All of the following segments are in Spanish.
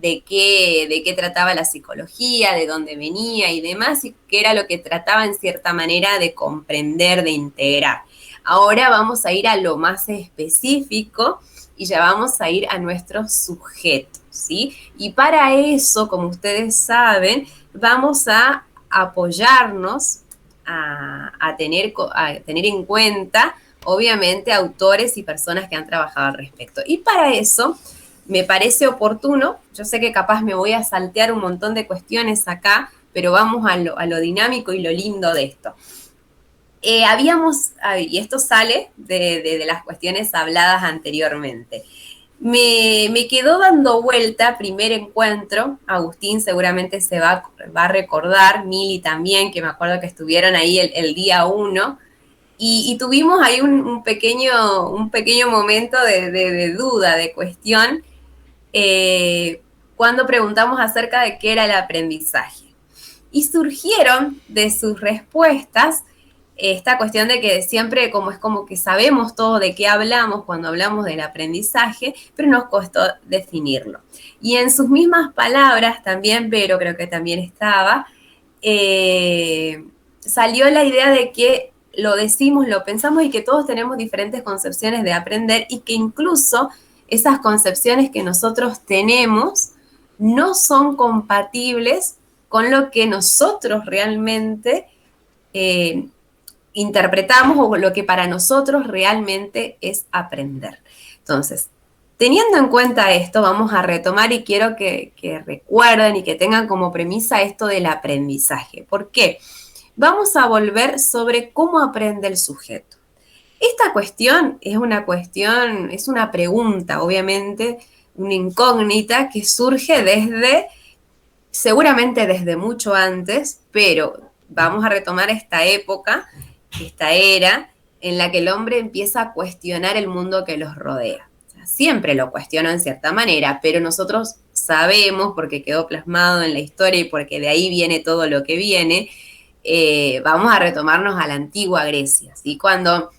de qué trataba la psicología, de dónde venía y demás, y qué era lo que trataba en cierta manera de comprender, de integrar. Ahora vamos a ir a lo más específico y ya vamos a ir a nuestro sujeto, ¿sí? Y para eso, como ustedes saben, vamos a apoyarnos a tener en cuenta, obviamente, autores y personas que han trabajado al respecto. Y para eso me parece oportuno, yo sé que capaz me voy a saltear un montón de cuestiones acá, pero vamos a lo dinámico y lo lindo de esto. Y esto sale de las cuestiones habladas anteriormente. Me quedó dando vuelta primer encuentro, Agustín seguramente se va a recordar, Mili también, que me acuerdo que estuvieron ahí el día 1, y tuvimos ahí un pequeño momento de duda, de cuestión, cuando preguntamos acerca de qué era el aprendizaje. Y surgieron de sus respuestas esta cuestión de que siempre es como que sabemos todo de qué hablamos cuando hablamos del aprendizaje, pero nos costó definirlo. Y en sus mismas palabras también, Vero creo que también estaba, salió la idea de que lo decimos, lo pensamos y que todos tenemos diferentes concepciones de aprender y que incluso esas concepciones que nosotros tenemos no son compatibles con lo que nosotros realmente interpretamos o lo que para nosotros realmente es aprender. Entonces, teniendo en cuenta esto, vamos a retomar y quiero que recuerden y que tengan como premisa esto del aprendizaje. ¿Por qué? Vamos a volver sobre cómo aprende el sujeto. Esta cuestión, es una pregunta, obviamente, una incógnita que surge seguramente desde mucho antes, pero vamos a retomar esta época, esta era, en la que el hombre empieza a cuestionar el mundo que los rodea. O sea, siempre lo cuestionó en cierta manera, pero nosotros sabemos, porque quedó plasmado en la historia y porque de ahí viene todo lo que viene, vamos a retomarnos a la antigua Grecia, ¿sí? Cuando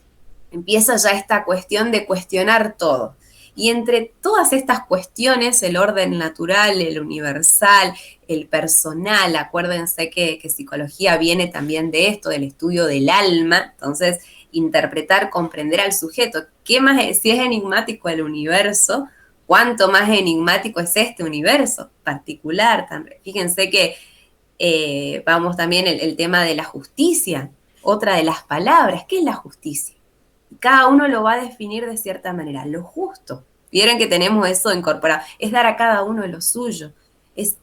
empieza ya esta cuestión de cuestionar todo. Y entre todas estas cuestiones, el orden natural, el universal, el personal, acuérdense que psicología viene también de esto, del estudio del alma, entonces interpretar, comprender al sujeto. ¿Qué más si es enigmático el universo? ¿Cuánto más enigmático es este universo particular? Fíjense que vamos también el tema de la justicia, otra de las palabras. ¿Qué es la justicia? Cada uno lo va a definir de cierta manera. Lo justo. Vieron que tenemos eso incorporado. Es dar a cada uno lo suyo. Es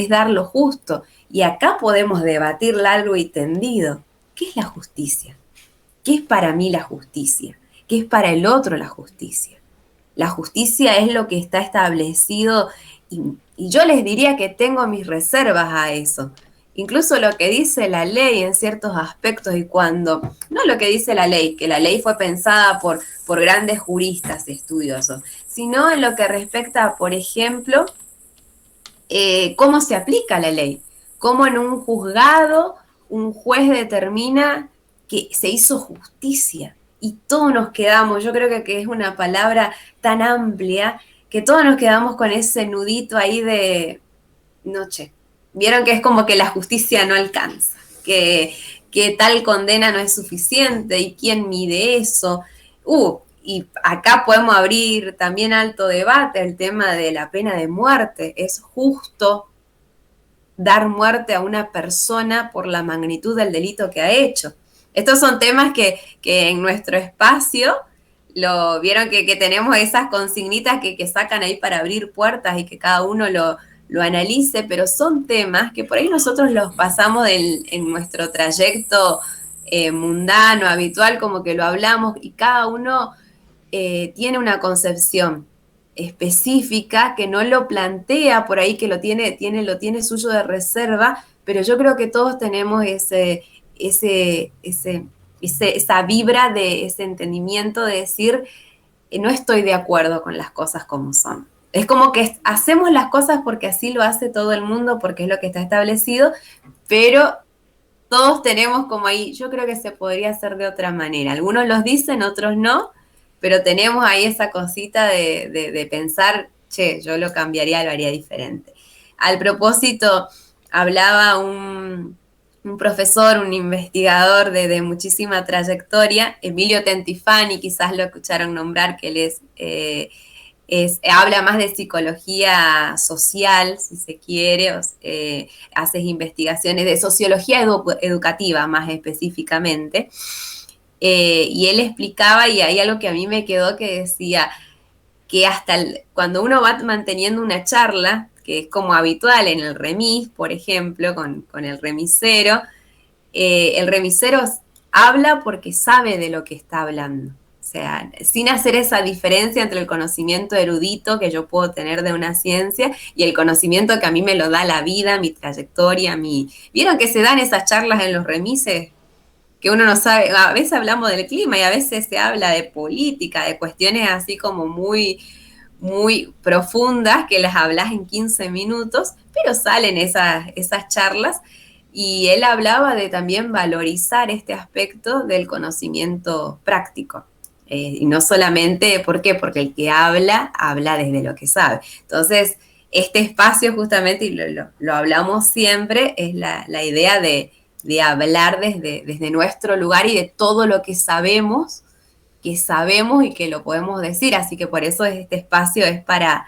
dar lo justo. Y acá podemos debatir largo y tendido. ¿Qué es la justicia? ¿Qué es para mí la justicia? ¿Qué es para el otro la justicia? La justicia es lo que está establecido y yo les diría que tengo mis reservas a eso. Incluso lo que dice la ley en ciertos aspectos y cuando, no lo que dice la ley, que la ley fue pensada por grandes juristas estudiosos, sino en lo que respecta, por ejemplo, cómo se aplica la ley, cómo en un juzgado un juez determina que se hizo justicia y todos nos quedamos, yo creo que es una palabra tan amplia que todos nos quedamos con ese nudito ahí de noche. Vieron que es como que la justicia no alcanza, que tal condena no es suficiente y quién mide eso. Y acá podemos abrir también alto debate el tema de la pena de muerte. ¿Es justo dar muerte a una persona por la magnitud del delito que ha hecho? Estos son temas que en nuestro espacio lo vieron que tenemos esas consignitas que sacan ahí para abrir puertas y que cada uno lo analice, pero son temas que por ahí nosotros los pasamos en nuestro trayecto mundano, habitual, como que lo hablamos y cada uno tiene una concepción específica que no lo plantea por ahí, que lo tiene suyo de reserva, pero yo creo que todos tenemos esa vibra de ese entendimiento de decir, no estoy de acuerdo con las cosas como son. Es como que hacemos las cosas porque así lo hace todo el mundo, porque es lo que está establecido, pero todos tenemos como ahí, yo creo que se podría hacer de otra manera. Algunos los dicen, otros no, pero tenemos ahí esa cosita de pensar, che, yo lo cambiaría, lo haría diferente. Al propósito, hablaba un profesor, un investigador de muchísima trayectoria, Emilio Tentifani, quizás lo escucharon nombrar, que él habla más de psicología social, si se quiere, hace investigaciones de sociología educativa más específicamente. Y él explicaba, y hay algo que a mí me quedó que decía, que hasta cuando uno va manteniendo una charla, que es como habitual en el remis, por ejemplo, con el remisero habla porque sabe de lo que está hablando. O sea, sin hacer esa diferencia entre el conocimiento erudito que yo puedo tener de una ciencia y el conocimiento que a mí me lo da la vida, mi trayectoria, ¿Vieron que se dan esas charlas en los remises? Que uno no sabe, a veces hablamos del clima y a veces se habla de política, de cuestiones así como muy profundas que las hablas en 15 minutos, pero salen esas charlas y él hablaba de también valorizar este aspecto del conocimiento práctico. Y no solamente, ¿por qué? Porque el que habla desde lo que sabe. Entonces, este espacio justamente, y lo hablamos siempre, es la idea de hablar desde nuestro lugar y de todo lo que sabemos y que lo podemos decir. Así que por eso este espacio es para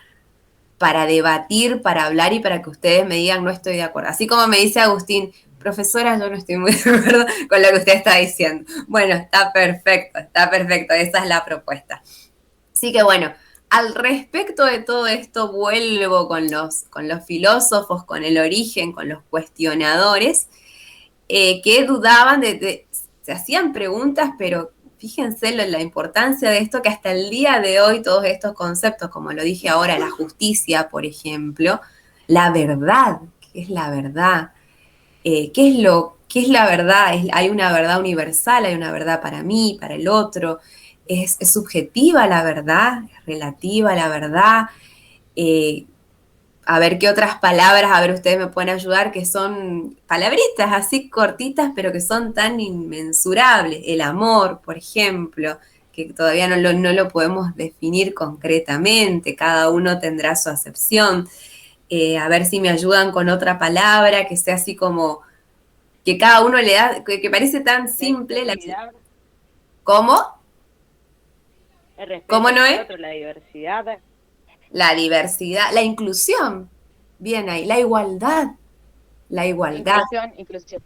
debatir, para hablar y para que ustedes me digan no estoy de acuerdo. Así como me dice Agustín, profesora, yo no estoy muy de acuerdo con lo que usted está diciendo. Bueno, está perfecto, esa es la propuesta. Así que bueno, al respecto de todo esto, vuelvo con los filósofos, con el origen, con los cuestionadores, que dudaban, se hacían preguntas, pero fíjense la importancia de esto, que hasta el día de hoy todos estos conceptos, como lo dije ahora, la justicia, por ejemplo, la verdad, ¿qué es la verdad? ¿Qué es la verdad? Hay una verdad universal, hay una verdad para mí, para el otro. ¿Es subjetiva la verdad? ¿Es relativa la verdad? A ver qué otras palabras, a ver, ustedes me pueden ayudar, que son palabritas así cortitas, pero que son tan inmensurables. El amor, por ejemplo, que todavía no lo podemos definir concretamente, cada uno tendrá su acepción. A ver si me ayudan con otra palabra que sea así como, que cada uno le da, que parece tan simple. ¿Cómo? El respeto ¿Cómo no al es? otro, la diversidad. La diversidad, la inclusión. Bien ahí, la igualdad. La igualdad. Inclusión.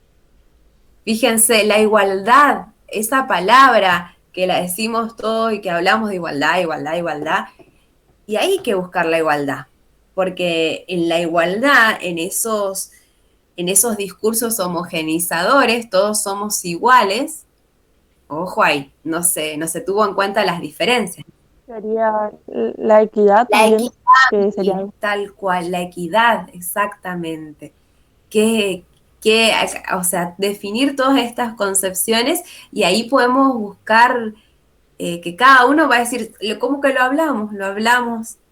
Fíjense, la igualdad, esa palabra que la decimos todos y que hablamos de igualdad, igualdad, igualdad, y hay que buscar la igualdad, porque en la igualdad, en esos discursos homogenizadores, todos somos iguales, ojo ahí, no se tuvo en cuenta las diferencias. Sería la equidad La también, equidad, que sería tal cual, la equidad, exactamente. Que, o sea, definir todas estas concepciones y ahí podemos buscar que cada uno va a decir, ¿cómo que lo hablamos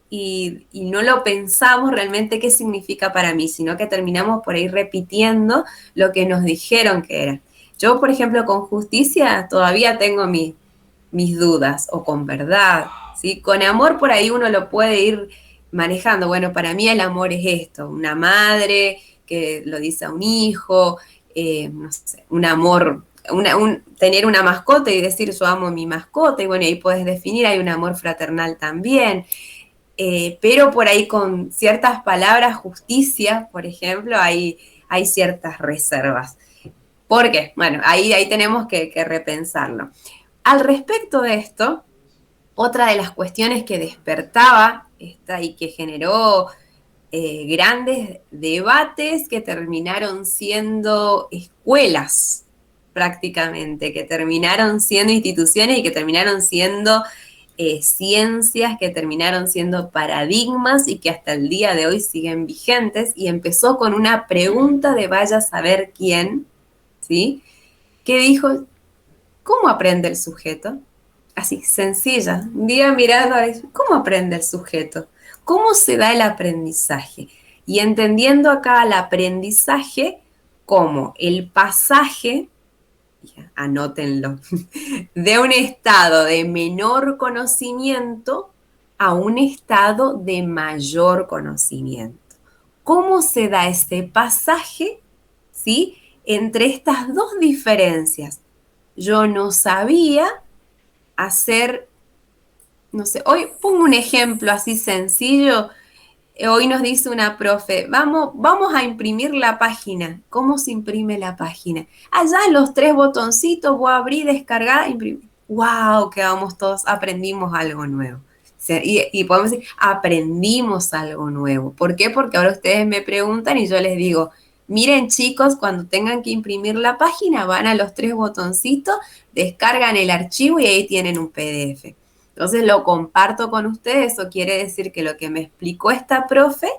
y no lo pensamos realmente qué significa para mí, sino que terminamos por ahí repitiendo lo que nos dijeron que era. Yo, por ejemplo, con justicia todavía tengo mis dudas, o con verdad, ¿sí? Con amor por ahí uno lo puede ir manejando. Bueno, para mí el amor es esto, una madre que lo dice a un hijo, no sé, un amor, tener una mascota y decir yo amo a mi mascota, y bueno, ahí puedes definir, hay un amor fraternal también. Pero por ahí con ciertas palabras, justicia, por ejemplo, hay ciertas reservas. ¿Por qué? Bueno, ahí tenemos que repensarlo. Al respecto de esto, otra de las cuestiones que despertaba y que generó grandes debates que terminaron siendo escuelas prácticamente, que terminaron siendo instituciones y que terminaron siendo ciencias, que terminaron siendo paradigmas y que hasta el día de hoy siguen vigentes. Y empezó con una pregunta de vaya a saber quién, ¿sí? Que dijo, ¿cómo aprende el sujeto? Así, sencilla. Un día mirando, ¿cómo aprende el sujeto? ¿Cómo se da el aprendizaje? Y entendiendo acá el aprendizaje como el pasaje, ya, anótenlo, de un estado de menor conocimiento a un estado de mayor conocimiento. ¿Cómo se da ese pasaje, ¿sí?, entre estas dos diferencias? Yo no sabía hacer, no sé, hoy pongo un ejemplo así sencillo. Hoy nos dice una profe, vamos a imprimir la página. ¿Cómo se imprime la página? Allá los 3 botoncitos, voy a abrir, descargar, imprimir. ¡Wow! Quedamos todos, aprendimos algo nuevo. Y podemos decir, aprendimos algo nuevo. ¿Por qué? Porque ahora ustedes me preguntan y yo les digo, miren chicos, cuando tengan que imprimir la página, van a los 3 botoncitos, descargan el archivo y ahí tienen un PDF. Entonces lo comparto con ustedes, eso quiere decir que lo que me explicó esta profe,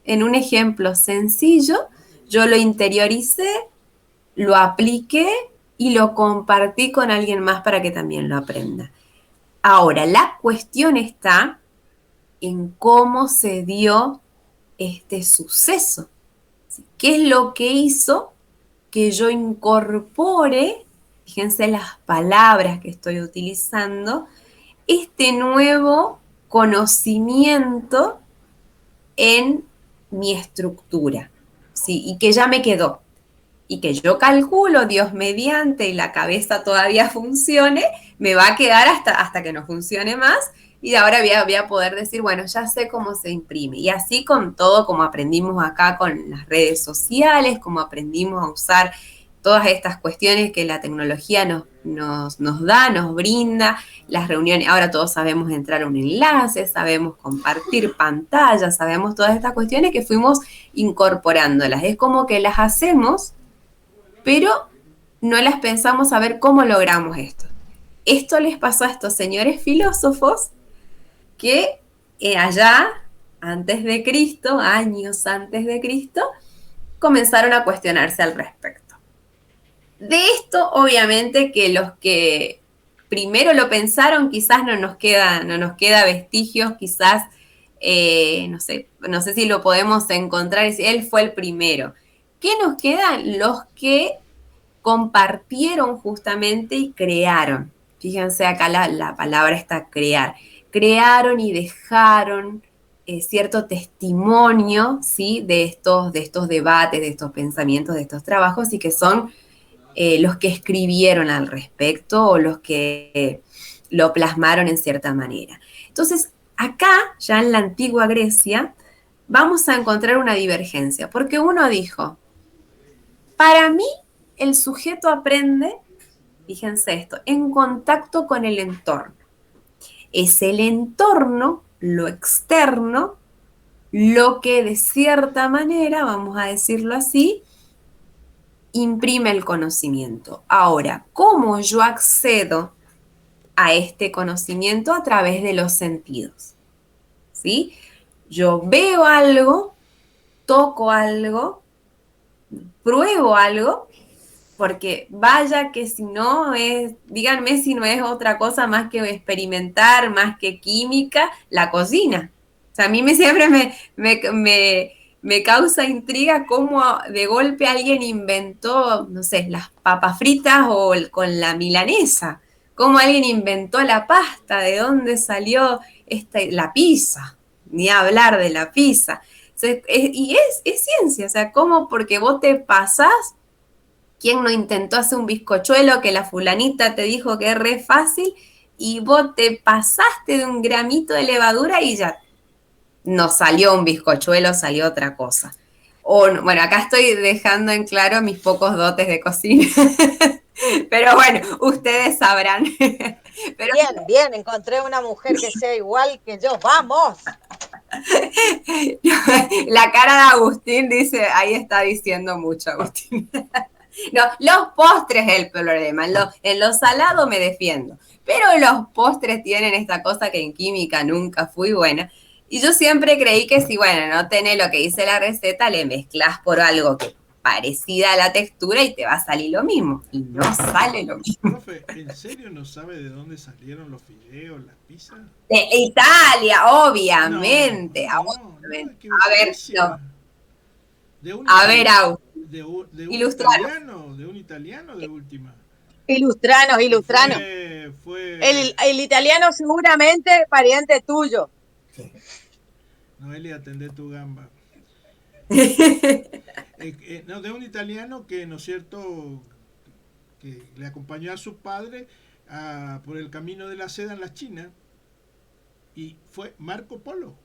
en un ejemplo sencillo, yo lo interioricé, lo apliqué y lo compartí con alguien más para que también lo aprenda. Ahora, la cuestión está en cómo se dio este suceso. ¿Qué es lo que hizo que yo incorpore, fíjense las palabras que estoy utilizando, este nuevo conocimiento en mi estructura, ¿sí? Y que ya me quedó. Y que yo calculo, Dios mediante, y la cabeza todavía funcione, me va a quedar hasta que no funcione más. Y ahora voy a poder decir, bueno, ya sé cómo se imprime. Y así con todo, como aprendimos acá con las redes sociales, como aprendimos a usar todas estas cuestiones que la tecnología nos da, nos brinda, las reuniones, ahora todos sabemos entrar a un enlace, sabemos compartir pantallas, sabemos todas estas cuestiones que fuimos incorporándolas. Es como que las hacemos, pero no las pensamos a ver cómo logramos esto. Esto les pasó a estos señores filósofos que allá, antes de Cristo, años antes de Cristo, comenzaron a cuestionarse al respecto. De esto, obviamente, que los que primero lo pensaron, quizás no nos queda vestigios, quizás, no sé si lo podemos encontrar, él fue el primero. ¿Qué nos quedan? Los que compartieron justamente y crearon. Fíjense acá la palabra está crear. Crearon y dejaron cierto testimonio, ¿sí?, de estos debates, de estos pensamientos, de estos trabajos, y que son los que escribieron al respecto o los que lo plasmaron en cierta manera. Entonces, acá, ya en la antigua Grecia, vamos a encontrar una divergencia, porque uno dijo, para mí, el sujeto aprende, fíjense esto, en contacto con el entorno. Es el entorno, lo externo, lo que de cierta manera, vamos a decirlo así, imprime el conocimiento. Ahora, ¿cómo yo accedo a este conocimiento? A través de los sentidos, ¿sí? Yo veo algo, toco algo, pruebo algo, porque vaya que si no es, díganme si no es otra cosa más que experimentar, más que química, la cocina. O sea, a mí siempre me causa intriga cómo de golpe alguien inventó, no sé, las papas fritas o con la milanesa. Cómo alguien inventó la pasta, de dónde salió la pizza, ni hablar de la pizza. O sea, es ciencia, o sea, cómo porque vos te pasás. ¿Quién no intentó hacer un bizcochuelo que la fulanita te dijo que es re fácil y vos te pasaste de un gramito de levadura y ya no salió un bizcochuelo, salió otra cosa? O, bueno, acá estoy dejando en claro mis pocos dotes de cocina. Pero bueno, ustedes sabrán. Pero Bien, encontré una mujer que sea igual que yo. ¡Vamos! La cara de Agustín dice, ahí está diciendo mucho, Agustín. No, los postres es el problema. En lo salado me defiendo. Pero los postres tienen esta cosa que en química nunca fui buena. Y yo siempre creí que si, bueno, no tenés lo que dice la receta, le mezclás por algo que parecida a la textura y te va a salir lo mismo. Y no sale lo mismo. Profe, ¿en serio no sabe de dónde salieron los fideos, las pizzas? De Italia, obviamente. No, obviamente. no, A ver, no. De un A ver, Au. de un Ilustranos. italiano de última. Ilustranos. Fue El italiano seguramente pariente tuyo. Noelia, atendé tu gamba. No, de un italiano que, ¿no es cierto?, que le acompañó a su padre por el camino de la seda en la China, y fue Marco Polo.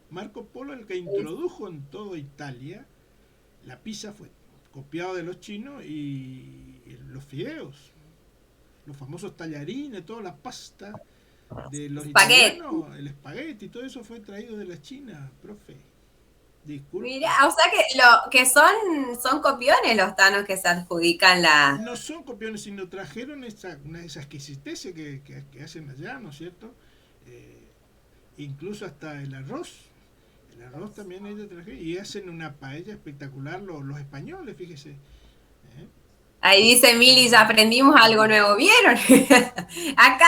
Marco Polo el que introdujo en toda Italia la pizza, fue copiado de los chinos, y los fideos, los famosos tallarines, toda la pasta de los Espagueti. italianos, el espagueti, todo eso fue traído de la China, profe. Disculpe. Mira, o sea que son copiones los tanos que se adjudican la... No son copiones, sino trajeron esa exquisitez que hacen allá, ¿no es cierto? Incluso hasta el arroz. El arroz también ellos trajeron, y hacen una paella espectacular los españoles, fíjese. Ahí dice Mili, ya aprendimos algo nuevo, ¿vieron? Acá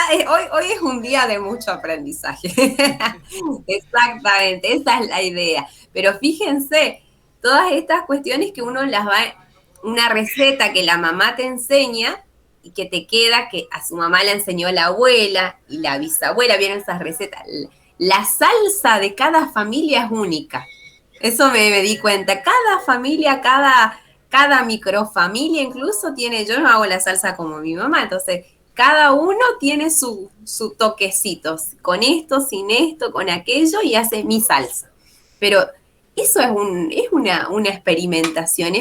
hoy es un día de mucho aprendizaje. Exactamente, esa es la idea. Pero fíjense, todas estas cuestiones que uno las va, una receta que la mamá te enseña y que te queda, que a su mamá le enseñó la abuela y la bisabuela, vieron esas recetas. La salsa de cada familia es única. Eso me di cuenta. Cada familia, cada microfamilia incluso tiene, yo no hago la salsa como mi mamá, entonces cada uno tiene su toquecito, con esto, sin esto, con aquello, y hace mi salsa. Pero eso es una experimentación,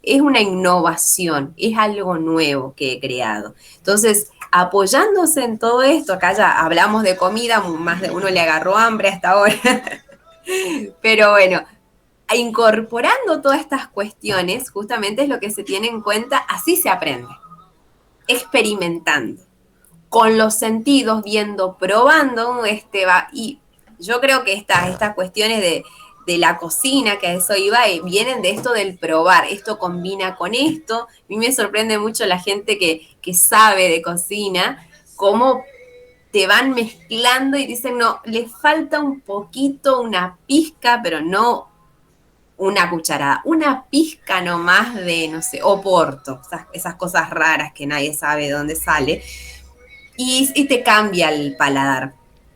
es una innovación, es algo nuevo que he creado. Entonces, apoyándose en todo esto, acá ya hablamos de comida, más de uno le agarró hambre hasta ahora, pero bueno, incorporando todas estas cuestiones, justamente es lo que se tiene en cuenta, así se aprende, experimentando, con los sentidos, viendo, probando, y yo creo que estas cuestiones de la cocina, que a eso iba, vienen de esto del probar, esto combina con esto. A mí me sorprende mucho la gente que sabe de cocina, cómo te van mezclando y dicen, no, le falta un poquito, una pizca, pero no una cucharada, una pizca nomás de, no sé, oporto, esas cosas raras que nadie sabe de dónde sale, y te cambia el paladar.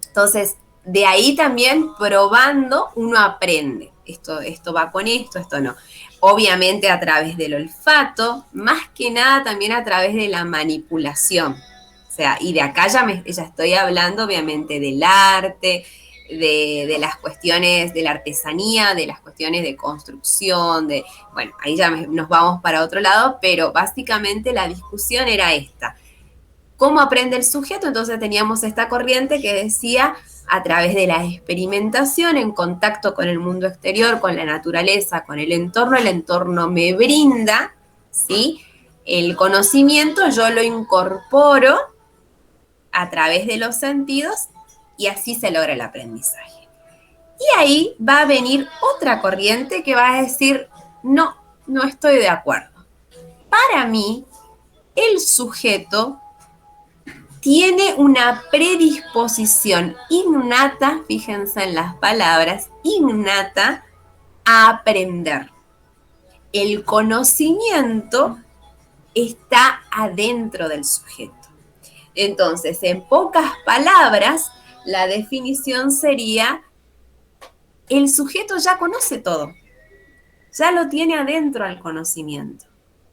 Entonces, de ahí también probando uno aprende. Esto va con esto no. Obviamente a través del olfato, más que nada también a través de la manipulación. O sea, y de acá ya estoy hablando obviamente del arte, de las cuestiones de la artesanía, de las cuestiones de construcción, bueno, ahí ya nos vamos para otro lado, pero básicamente la discusión era esta. ¿Cómo aprende el sujeto? Entonces teníamos esta corriente que decía, a través de la experimentación, en contacto con el mundo exterior, con la naturaleza, con el entorno me brinda, ¿sí?, el conocimiento, yo lo incorporo a través de los sentidos y así se logra el aprendizaje. Y ahí va a venir otra corriente que va a decir, no estoy de acuerdo. Para mí, el sujeto tiene una predisposición innata, fíjense en las palabras, innata, a aprender. El conocimiento está adentro del sujeto. Entonces, en pocas palabras, la definición sería, el sujeto ya conoce todo, ya lo tiene adentro al conocimiento,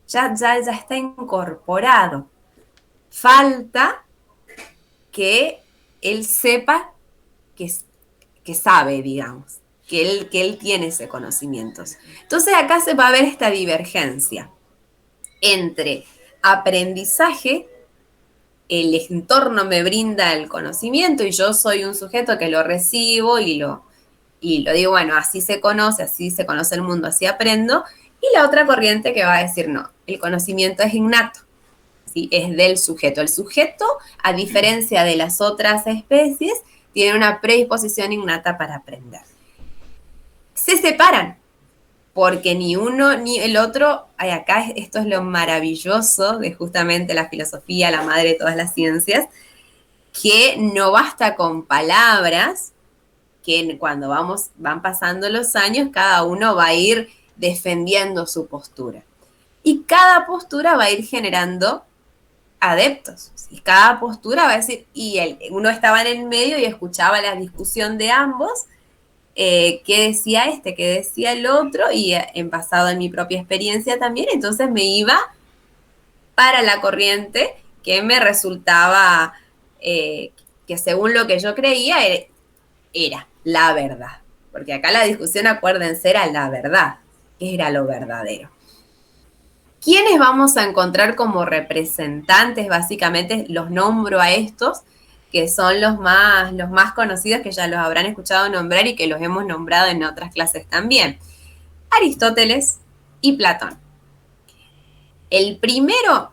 ya está incorporado. Falta que él sepa que sabe, digamos, que él tiene ese conocimiento. Entonces acá se va a ver esta divergencia entre aprendizaje, el entorno me brinda el conocimiento y yo soy un sujeto que lo recibo y lo digo, bueno, así se conoce el mundo, así aprendo, y la otra corriente que va a decir, no, el conocimiento es innato. ¿Sí? Es del sujeto. El sujeto, a diferencia de las otras especies, tiene una predisposición innata para aprender. Se separan, porque ni uno ni el otro, acá esto es lo maravilloso de justamente la filosofía, la madre de todas las ciencias, que no basta con palabras, que cuando van pasando los años, cada uno va a ir defendiendo su postura. Y cada postura va a ir generando adeptos. Y cada postura va a decir, uno estaba en el medio y escuchaba la discusión de ambos, qué decía este, qué decía el otro, y basado en mi propia experiencia también, entonces me iba para la corriente que me resultaba, que según lo que yo creía, era la verdad. Porque acá la discusión, acuérdense, era la verdad, que era lo verdadero. ¿Quiénes vamos a encontrar como representantes? Básicamente los nombro a estos, que son los más conocidos, que ya los habrán escuchado nombrar y que los hemos nombrado en otras clases también. Aristóteles y Platón. El primero,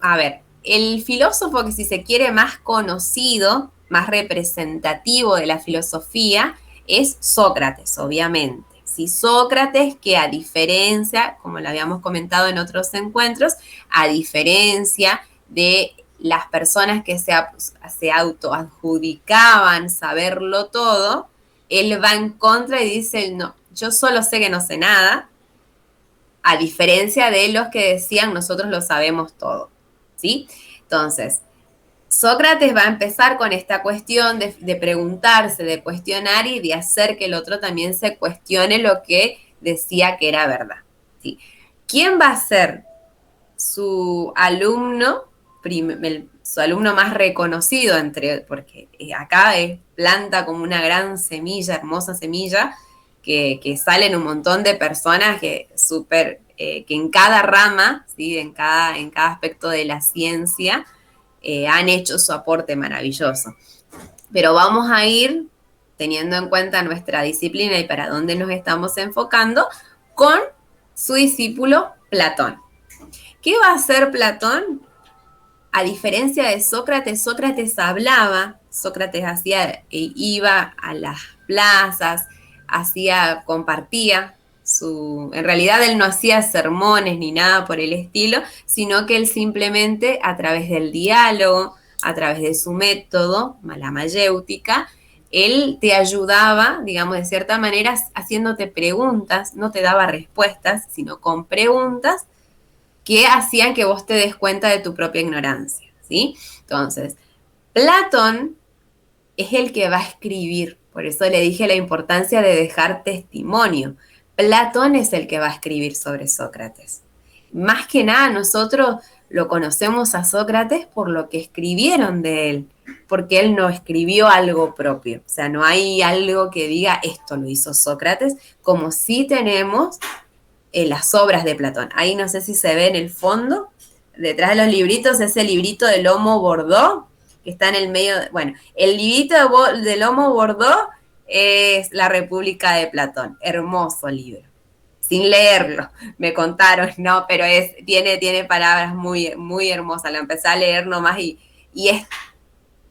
el filósofo que, si se quiere, más conocido, más representativo de la filosofía, es Sócrates, obviamente. Sí, Sócrates, que a diferencia, como lo habíamos comentado en otros encuentros, a diferencia de las personas que se autoadjudicaban saberlo todo, él va en contra y dice, no, yo solo sé que no sé nada, a diferencia de los que decían, nosotros lo sabemos todo, ¿sí? Entonces, Sócrates va a empezar con esta cuestión de preguntarse, de cuestionar y de hacer que el otro también se cuestione lo que decía que era verdad, ¿sí? ¿Quién va a ser su alumno, su alumno más reconocido, porque acá planta como una gran semilla, hermosa semilla, que salen un montón de personas que en cada rama, ¿sí? en cada aspecto de la ciencia, han hecho su aporte maravilloso. Pero vamos a ir teniendo en cuenta nuestra disciplina y para dónde nos estamos enfocando, con su discípulo Platón. ¿Qué va a hacer Platón? A diferencia de Sócrates, Sócrates hablaba, Sócrates iba a las plazas, compartía en realidad él no hacía sermones ni nada por el estilo, sino que él simplemente, a través del diálogo, a través de su método, la mayéutica, él te ayudaba, digamos, de cierta manera, haciéndote preguntas, no te daba respuestas, sino con preguntas que hacían que vos te des cuenta de tu propia ignorancia, ¿sí? Entonces, Platón es el que va a escribir, por eso le dije la importancia de dejar testimonio. Platón es el que va a escribir sobre Sócrates. Más que nada, nosotros lo conocemos a Sócrates por lo que escribieron de él, porque él no escribió algo propio. O sea, no hay algo que diga esto lo hizo Sócrates, como sí tenemos las obras de Platón. Ahí no sé si se ve en el fondo, detrás de los libritos, ese librito de lomo bordó, que está en el medio. Bueno, el librito de lomo bordó es La República de Platón. Hermoso libro. Sin leerlo, me contaron, no, pero tiene palabras muy, muy hermosas. Lo empecé a leer nomás y es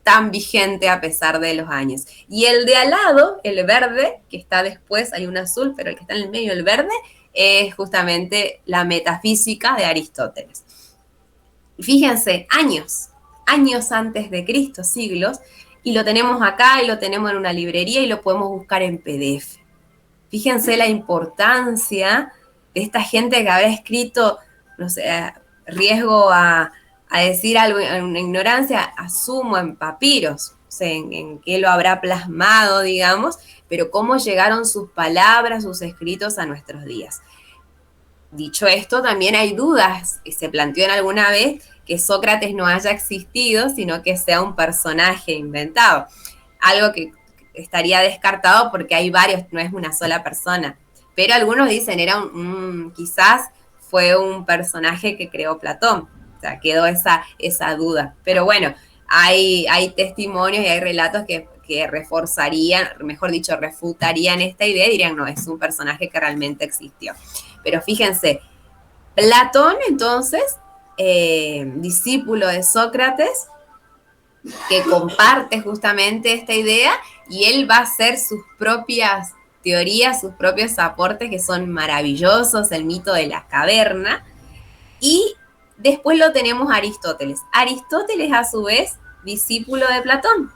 tan vigente a pesar de los años. Y el de al lado, el verde, que está después, hay un azul, pero el que está en el medio, el verde, es justamente la metafísica de Aristóteles. Fíjense, años antes de Cristo, siglos, y lo tenemos acá y lo tenemos en una librería y lo podemos buscar en PDF. Fíjense la importancia de esta gente que habrá escrito, no sé, riesgo a decir algo en una ignorancia, asumo en papiros, o sea, en qué lo habrá plasmado, digamos, pero cómo llegaron sus palabras, sus escritos a nuestros días. Dicho esto, también hay dudas, que se planteó en alguna vez que Sócrates no haya existido, sino que sea un personaje inventado. Algo que estaría descartado porque hay varios, no es una sola persona. Pero algunos dicen, quizás fue un personaje que creó Platón. O sea, quedó esa duda. Pero bueno, hay testimonios y hay relatos que reforzarían, mejor dicho, refutarían esta idea y dirían, no, es un personaje que realmente existió. Pero fíjense, Platón, entonces, discípulo de Sócrates, que comparte justamente esta idea, y él va a hacer sus propias teorías, sus propios aportes, que son maravillosos, el mito de la caverna, y después lo tenemos a Aristóteles. Aristóteles, a su vez, discípulo de Platón.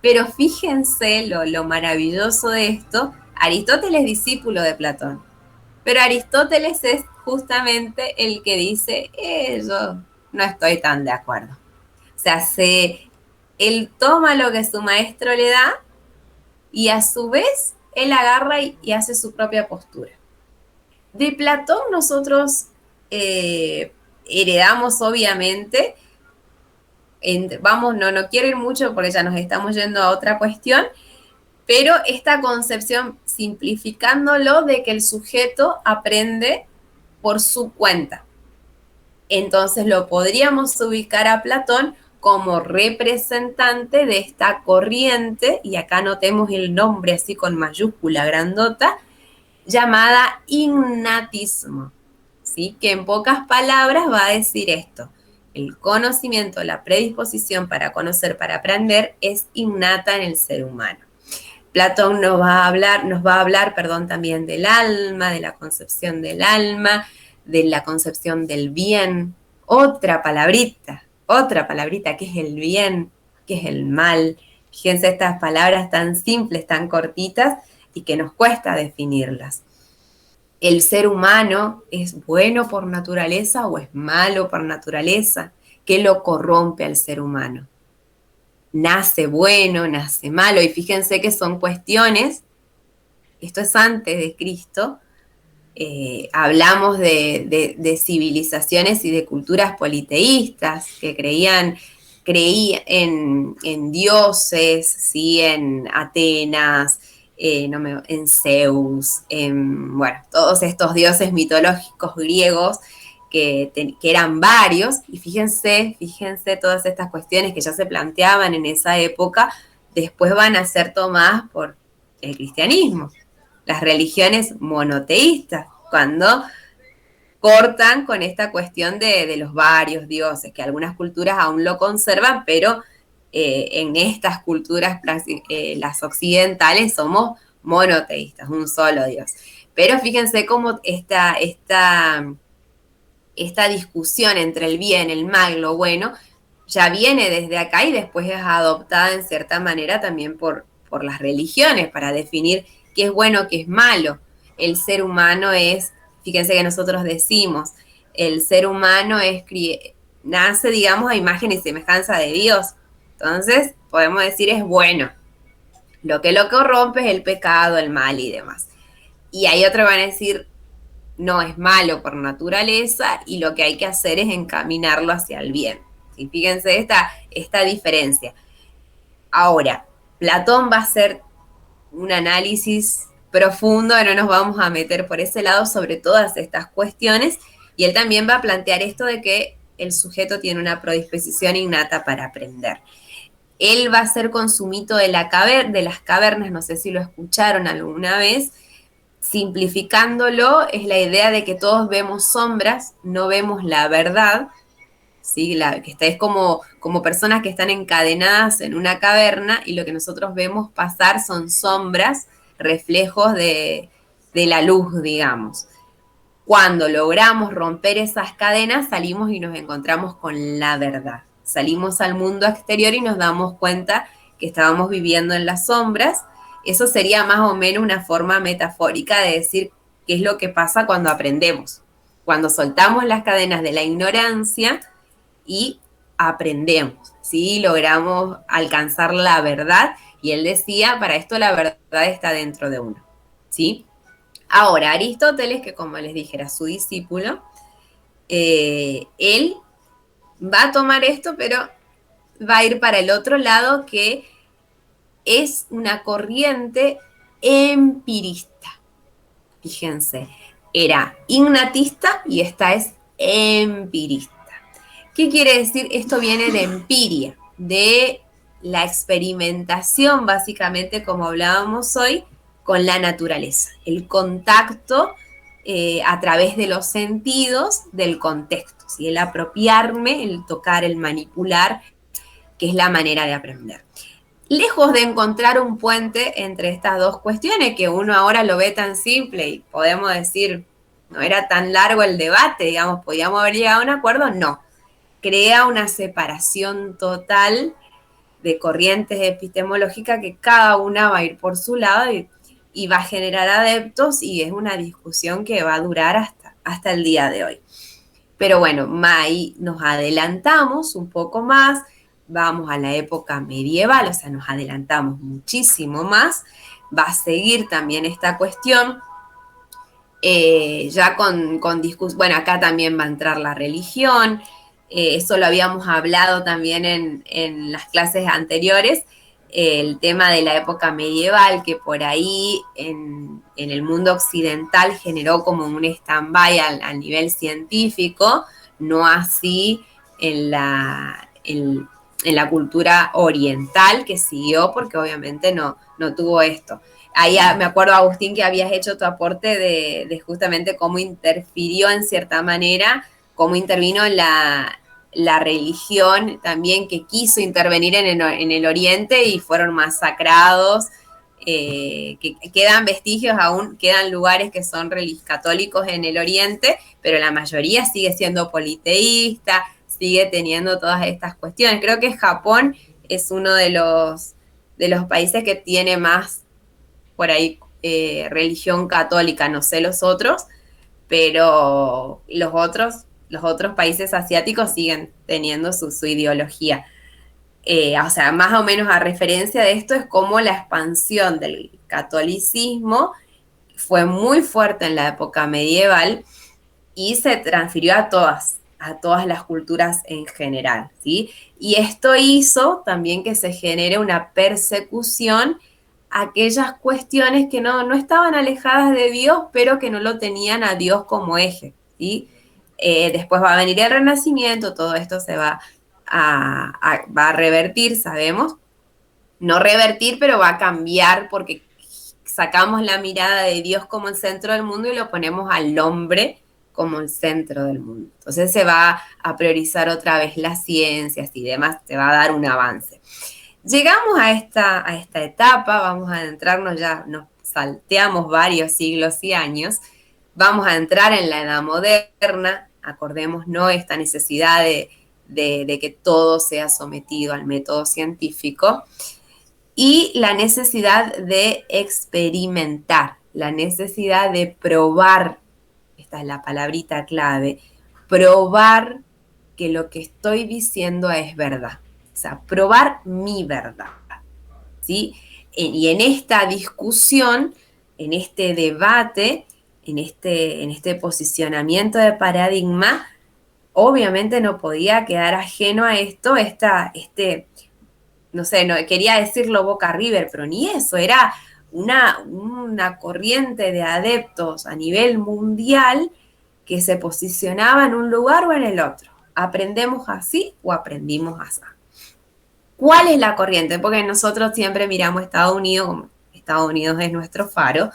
Pero fíjense lo maravilloso de esto, Aristóteles es discípulo de Platón, pero Aristóteles es justamente el que dice, yo no estoy tan de acuerdo. O sea, él toma lo que su maestro le da y a su vez él agarra y hace su propia postura. De Platón nosotros heredamos obviamente, no quiero ir mucho porque ya nos estamos yendo a otra cuestión, pero esta concepción, simplificándolo, de que el sujeto aprende por su cuenta. Entonces lo podríamos ubicar a Platón como representante de esta corriente, y acá notemos el nombre así con mayúscula grandota, llamada innatismo, ¿sí? Que en pocas palabras va a decir esto: el conocimiento, la predisposición para conocer, para aprender, es innata en el ser humano. Platón nos va a hablar también del alma, de la concepción del alma, de la concepción del bien. Otra palabrita que es el bien, que es el mal. Fíjense estas palabras tan simples, tan cortitas, y que nos cuesta definirlas. ¿El ser humano es bueno por naturaleza o es malo por naturaleza? ¿Qué lo corrompe al ser humano? ¿Nace bueno, nace malo? Y fíjense que son cuestiones, esto es antes de Cristo, hablamos de civilizaciones y de culturas politeístas que creían en dioses, ¿sí? En Atenas, en Zeus, todos estos dioses mitológicos griegos que eran varios, y fíjense todas estas cuestiones que ya se planteaban en esa época, después van a ser tomadas por el cristianismo, las religiones monoteístas, cuando cortan con esta cuestión de los varios dioses, que algunas culturas aún lo conservan, pero en estas culturas, las occidentales, somos monoteístas, un solo Dios. Pero fíjense cómo esta discusión entre el bien, el mal, lo bueno, ya viene desde acá y después es adoptada en cierta manera también por las religiones para definir qué es bueno, qué es malo. El ser humano fíjense que nosotros decimos, el ser humano nace, digamos, a imagen y semejanza de Dios. Entonces, podemos decir es bueno. Lo que lo corrompe es el pecado, el mal y demás. Y hay otros que van a decir, no, es malo por naturaleza y lo que hay que hacer es encaminarlo hacia el bien. ¿Sí? Fíjense esta diferencia. Ahora, Platón va a hacer un análisis profundo, no nos vamos a meter por ese lado sobre todas estas cuestiones, y él también va a plantear esto de que el sujeto tiene una predisposición innata para aprender. Él va a hacer con su mito de las cavernas, no sé si lo escucharon alguna vez, simplificándolo, es la idea de que todos vemos sombras, no vemos la verdad, ¿sí? Es como personas que están encadenadas en una caverna y lo que nosotros vemos pasar son sombras, reflejos de la luz, digamos. Cuando logramos romper esas cadenas, salimos y nos encontramos con la verdad. Salimos al mundo exterior y nos damos cuenta que estábamos viviendo en las sombras. Eso sería más o menos una forma metafórica de decir qué es lo que pasa cuando aprendemos. Cuando soltamos las cadenas de la ignorancia y aprendemos, ¿sí? Logramos alcanzar la verdad. Y él decía, para esto la verdad está dentro de uno, ¿sí? Ahora, Aristóteles, que como les dije era su discípulo, él va a tomar esto, pero va a ir para el otro lado, que es una corriente empirista. Fíjense, era ignatista y esta es empirista. ¿Qué quiere decir? Esto viene de empiria, de la experimentación, básicamente, como hablábamos hoy, con la naturaleza. El contacto a través de los sentidos del contexto, ¿sí? El apropiarme, el tocar, el manipular, que es la manera de aprender. Lejos de encontrar un puente entre estas dos cuestiones, que uno ahora lo ve tan simple y podemos decir, no era tan largo el debate, digamos, podíamos haber llegado a un acuerdo, no. Crea una separación total de corrientes epistemológicas que cada una va a ir por su lado y va a generar adeptos, y es una discusión que va a durar hasta el día de hoy. Pero bueno, ahí nos adelantamos un poco más, vamos a la época medieval, o sea, nos adelantamos muchísimo más, va a seguir también esta cuestión, ya con discursos, bueno, acá también va a entrar la religión, eso lo habíamos hablado también en las clases anteriores, el tema de la época medieval, que por ahí en el mundo occidental generó como un stand-by al nivel científico, no así en la cultura oriental que siguió, porque obviamente no tuvo esto. Ahí me acuerdo, Agustín, que habías hecho tu aporte de justamente cómo interfirió en cierta manera, cómo intervino en la religión también, que quiso intervenir en el Oriente y fueron masacrados, que quedan vestigios aún, quedan lugares que son católicos en el Oriente, pero la mayoría sigue siendo politeísta, sigue teniendo todas estas cuestiones. Creo que Japón es uno de los países que tiene más por ahí religión católica, no sé los otros, pero los otros países asiáticos siguen teniendo su ideología. O sea, más o menos a referencia de esto es como la expansión del catolicismo fue muy fuerte en la época medieval y se transfirió a todas las culturas en general, ¿sí? Y esto hizo también que se genere una persecución a aquellas cuestiones que no estaban alejadas de Dios, pero que no lo tenían a Dios como eje, ¿sí? Después va a venir el Renacimiento, todo esto se va a revertir, sabemos. No revertir, pero va a cambiar porque sacamos la mirada de Dios como el centro del mundo y lo ponemos al hombre como el centro del mundo. Entonces se va a priorizar otra vez las ciencias y demás, se va a dar un avance. Llegamos a esta etapa, vamos a adentrarnos ya, nos salteamos varios siglos y años, vamos a entrar en la Edad Moderna, acordémonos esta necesidad de que todo sea sometido al método científico y la necesidad de experimentar, la necesidad de probar, esta es la palabrita clave, probar que lo que estoy diciendo es verdad. O sea, probar mi verdad, ¿sí? Y en esta discusión, en este debate, en este posicionamiento de paradigma, obviamente no podía quedar ajeno a esto, no sé, no quería decirlo Boca River, pero ni eso, era una corriente de adeptos a nivel mundial que se posicionaba en un lugar o en el otro. ¿Aprendemos así o aprendimos así? ¿Cuál es la corriente? Porque nosotros siempre miramos Estados Unidos, como Estados Unidos es nuestro faro,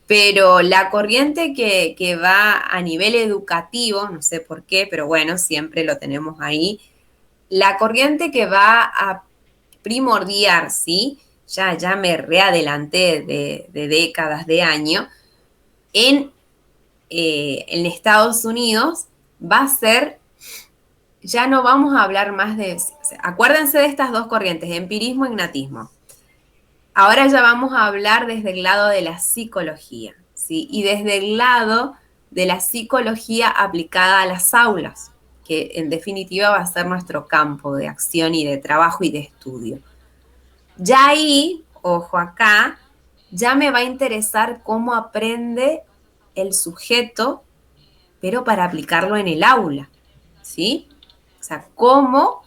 pero la corriente que va a nivel educativo, no sé por qué, pero bueno, siempre lo tenemos ahí, la corriente que va a primordiar, ¿sí? Ya me readelanté de décadas, de años, en Estados Unidos va a ser, ya no vamos a hablar más de, o sea, acuérdense de estas dos corrientes, empirismo y gnatismo. Ahora ya vamos a hablar desde el lado de la psicología, ¿sí? Y desde el lado de la psicología aplicada a las aulas, que en definitiva va a ser nuestro campo de acción y de trabajo y de estudio. Ya ahí, ojo acá, ya me va a interesar cómo aprende el sujeto, pero para aplicarlo en el aula, ¿sí? O sea, cómo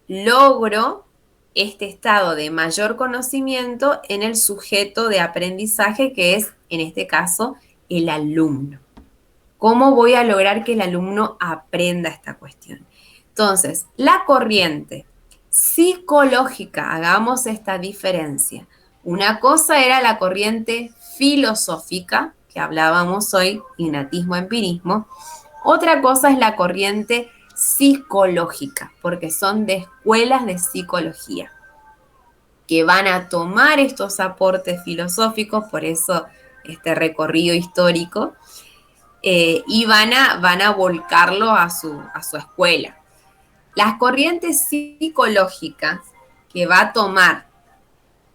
logro este estado de mayor conocimiento en el sujeto de aprendizaje, que es, en este caso, el alumno. ¿Cómo voy a lograr que el alumno aprenda esta cuestión? Entonces, la corriente psicológica, hagamos esta diferencia. Una cosa era la corriente filosófica, que hablábamos hoy, gnatismo, empirismo. Otra cosa es la corriente psicológica, porque son de escuelas de psicología, que van a tomar estos aportes filosóficos, por eso este recorrido histórico, y van a volcarlo a su escuela. Las corrientes psicológicas que va a tomar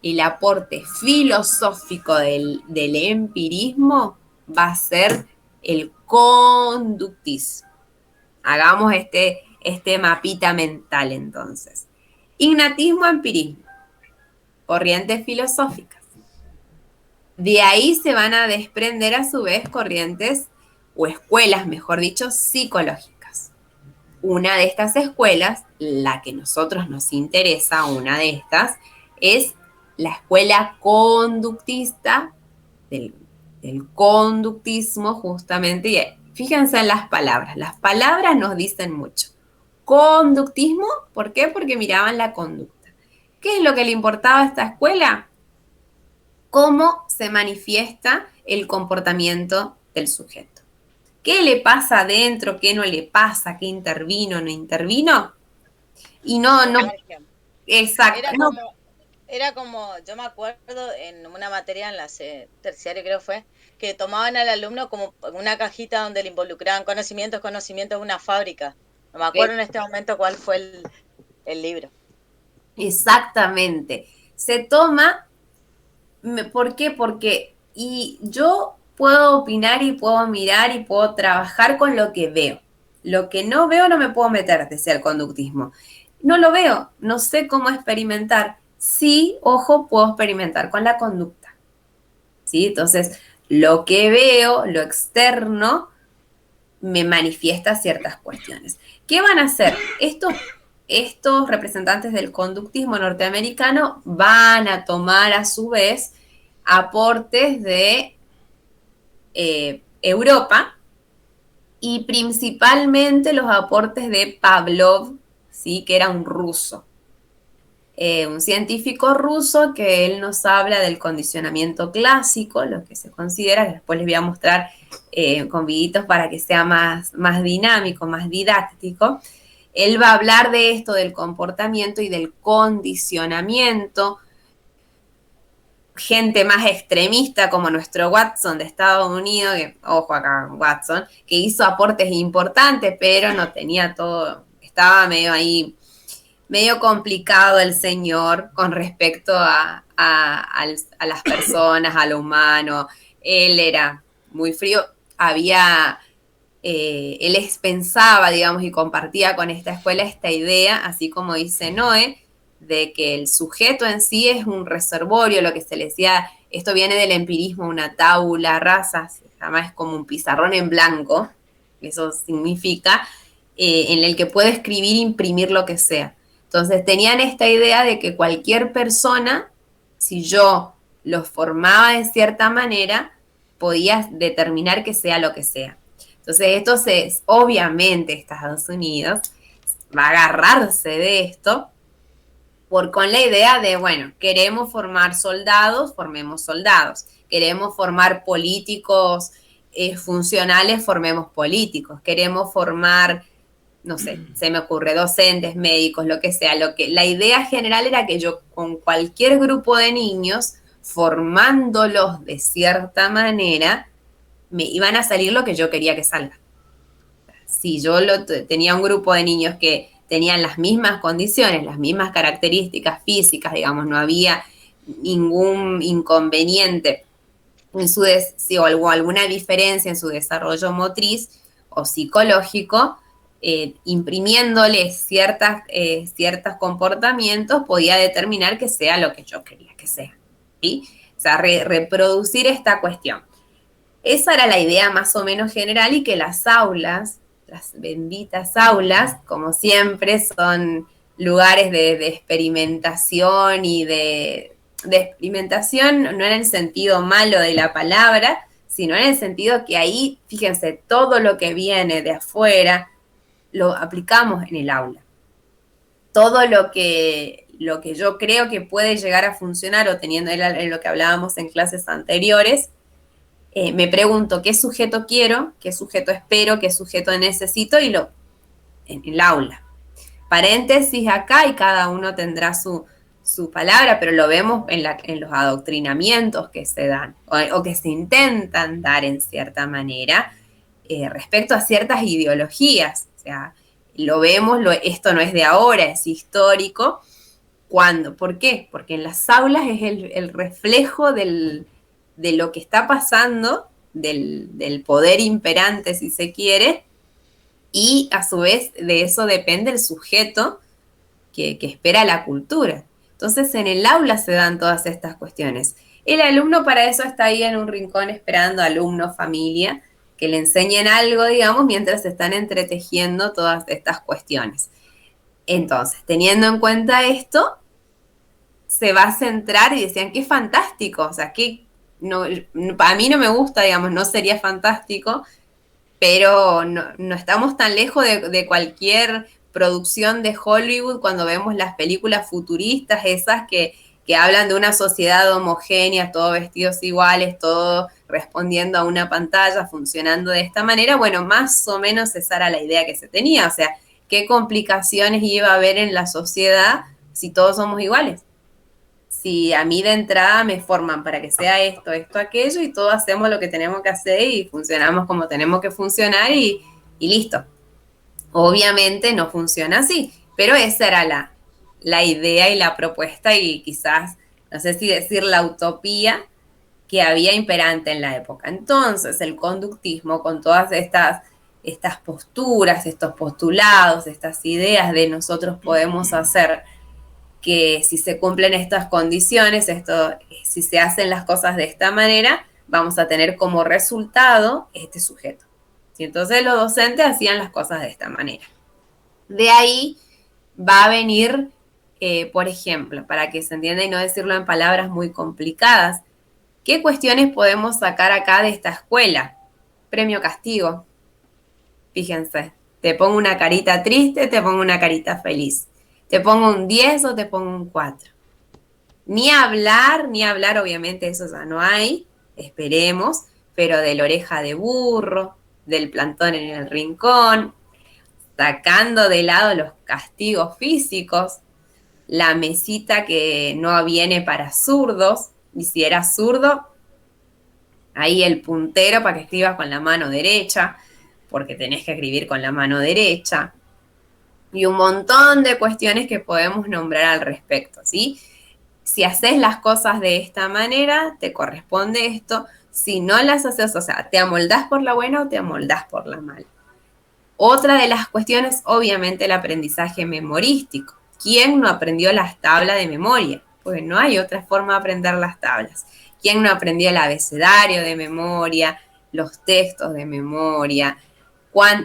el aporte filosófico del empirismo va a ser el conductismo. Hagamos este mapita mental entonces. Ignatismo, empirismo, corrientes filosóficas. De ahí se van a desprender a su vez corrientes o escuelas, mejor dicho, psicológicas. Una de estas escuelas, la que a nosotros nos interesa, una de estas, es la escuela conductista, del conductismo justamente. Y fíjense en las palabras nos dicen mucho. Conductismo, ¿por qué? Porque miraban la conducta. ¿Qué es lo que le importaba a esta escuela? Cómo se manifiesta el comportamiento del sujeto. ¿Qué le pasa adentro? ¿Qué no le pasa? ¿Qué intervino? ¿No intervino? Y no, exacto. Era como, yo me acuerdo en una materia en la terciaria creo fue, que tomaban al alumno como una cajita donde le involucraban conocimientos de una fábrica. No me acuerdo en este momento cuál fue el libro. Exactamente. Se toma, ¿por qué? Porque y yo puedo opinar y puedo mirar y puedo trabajar con lo que veo. Lo que no veo no me puedo meter, decía el conductismo. No lo veo, no sé cómo experimentar. Sí, ojo, puedo experimentar con la conducta. ¿Sí? Entonces, lo que veo, lo externo, me manifiesta ciertas cuestiones. ¿Qué van a hacer? Estos representantes del conductismo norteamericano van a tomar a su vez aportes de Europa y principalmente los aportes de Pavlov, ¿sí? Que era un ruso. Un científico ruso que él nos habla del condicionamiento clásico, lo que se considera, que después les voy a mostrar con videitos para que sea más dinámico, más didáctico. Él va a hablar de esto, del comportamiento y del condicionamiento. Gente más extremista como nuestro Watson de Estados Unidos, que, ojo acá Watson, que hizo aportes importantes, pero no tenía todo, estaba medio ahí, medio complicado el señor con respecto a las personas, a lo humano. Él era muy frío, él pensaba, digamos, y compartía con esta escuela esta idea, así como dice Noé, de que el sujeto en sí es un reservorio, lo que se le decía, esto viene del empirismo, una tabula rasa, se llama, es como un pizarrón en blanco, eso significa, en el que puede escribir e imprimir lo que sea. Entonces tenían esta idea de que cualquier persona, si yo los formaba de cierta manera, podía determinar que sea lo que sea. Entonces obviamente Estados Unidos va a agarrarse de esto con la idea de, bueno, queremos formar soldados, formemos soldados. Queremos formar políticos funcionales, formemos políticos. Queremos formar, no sé, se me ocurre, docentes, médicos, lo que sea. La idea general era que yo con cualquier grupo de niños, formándolos de cierta manera, me iban a salir lo que yo quería que salga. Si yo tenía un grupo de niños que tenían las mismas condiciones, las mismas características físicas, digamos, no había ningún inconveniente en o alguna diferencia en su desarrollo motriz o psicológico, imprimiéndole ciertos comportamientos, podía determinar que sea lo que yo quería que sea. ¿Sí? O sea, reproducir esta cuestión. Esa era la idea más o menos general, y que las aulas, las benditas aulas, como siempre, son lugares de experimentación y de experimentación, no en el sentido malo de la palabra, sino en el sentido que ahí, fíjense, todo lo que viene de afuera lo aplicamos en el aula. Todo lo que yo creo que puede llegar a funcionar, o teniendo en lo que hablábamos en clases anteriores, me pregunto qué sujeto quiero, qué sujeto espero, qué sujeto necesito, y en el aula. Paréntesis acá, y cada uno tendrá su palabra, pero lo vemos en los adoctrinamientos que se dan o que se intentan dar en cierta manera respecto a ciertas ideologías. O sea, lo vemos, esto no es de ahora, es histórico. ¿Cuándo? ¿Por qué? Porque en las aulas es el reflejo de lo que está pasando, del poder imperante, si se quiere, y a su vez de eso depende el sujeto que espera la cultura. Entonces en el aula se dan todas estas cuestiones. El alumno para eso está ahí en un rincón esperando, alumno, familia, que le enseñen algo, digamos, mientras se están entretejiendo todas estas cuestiones. Entonces, teniendo en cuenta esto, se va a centrar y decían, qué fantástico, o sea, que no, a mí no me gusta, digamos, no sería fantástico, pero no estamos tan lejos de cualquier producción de Hollywood cuando vemos las películas futuristas, esas que hablan de una sociedad homogénea, todos vestidos iguales, todo respondiendo a una pantalla, funcionando de esta manera. Bueno, más o menos esa era la idea que se tenía, o sea, qué complicaciones iba a haber en la sociedad si todos somos iguales. Si a mí de entrada me forman para que sea esto, aquello, y todos hacemos lo que tenemos que hacer y funcionamos como tenemos que funcionar y listo. Obviamente no funciona así, pero esa era la idea y la propuesta y quizás, no sé si decir la utopía que había imperante en la época. Entonces el conductismo con todas estas posturas, estos postulados, estas ideas de nosotros podemos hacer que si se cumplen estas condiciones, si se hacen las cosas de esta manera, vamos a tener como resultado este sujeto. ¿Sí? Entonces los docentes hacían las cosas de esta manera. De ahí va a venir, por ejemplo, para que se entienda y no decirlo en palabras muy complicadas, ¿qué cuestiones podemos sacar acá de esta escuela? Premio castigo. Fíjense, te pongo una carita triste, te pongo una carita feliz. Te pongo un 10 o te pongo un 4. Ni hablar, obviamente eso ya no hay, esperemos, pero de la oreja de burro, del plantón en el rincón, sacando de lado los castigos físicos, la mesita que no viene para zurdos, y si eras zurdo, ahí el puntero para que escribas con la mano derecha, porque tenés que escribir con la mano derecha, y un montón de cuestiones que podemos nombrar al respecto, ¿sí? Si haces las cosas de esta manera, te corresponde esto. Si no las haces, o sea, te amoldás por la buena o te amoldás por la mala. Otra de las cuestiones, obviamente, el aprendizaje memorístico. ¿Quién no aprendió las tablas de memoria? Pues no hay otra forma de aprender las tablas. ¿Quién no aprendió el abecedario de memoria, los textos de memoria?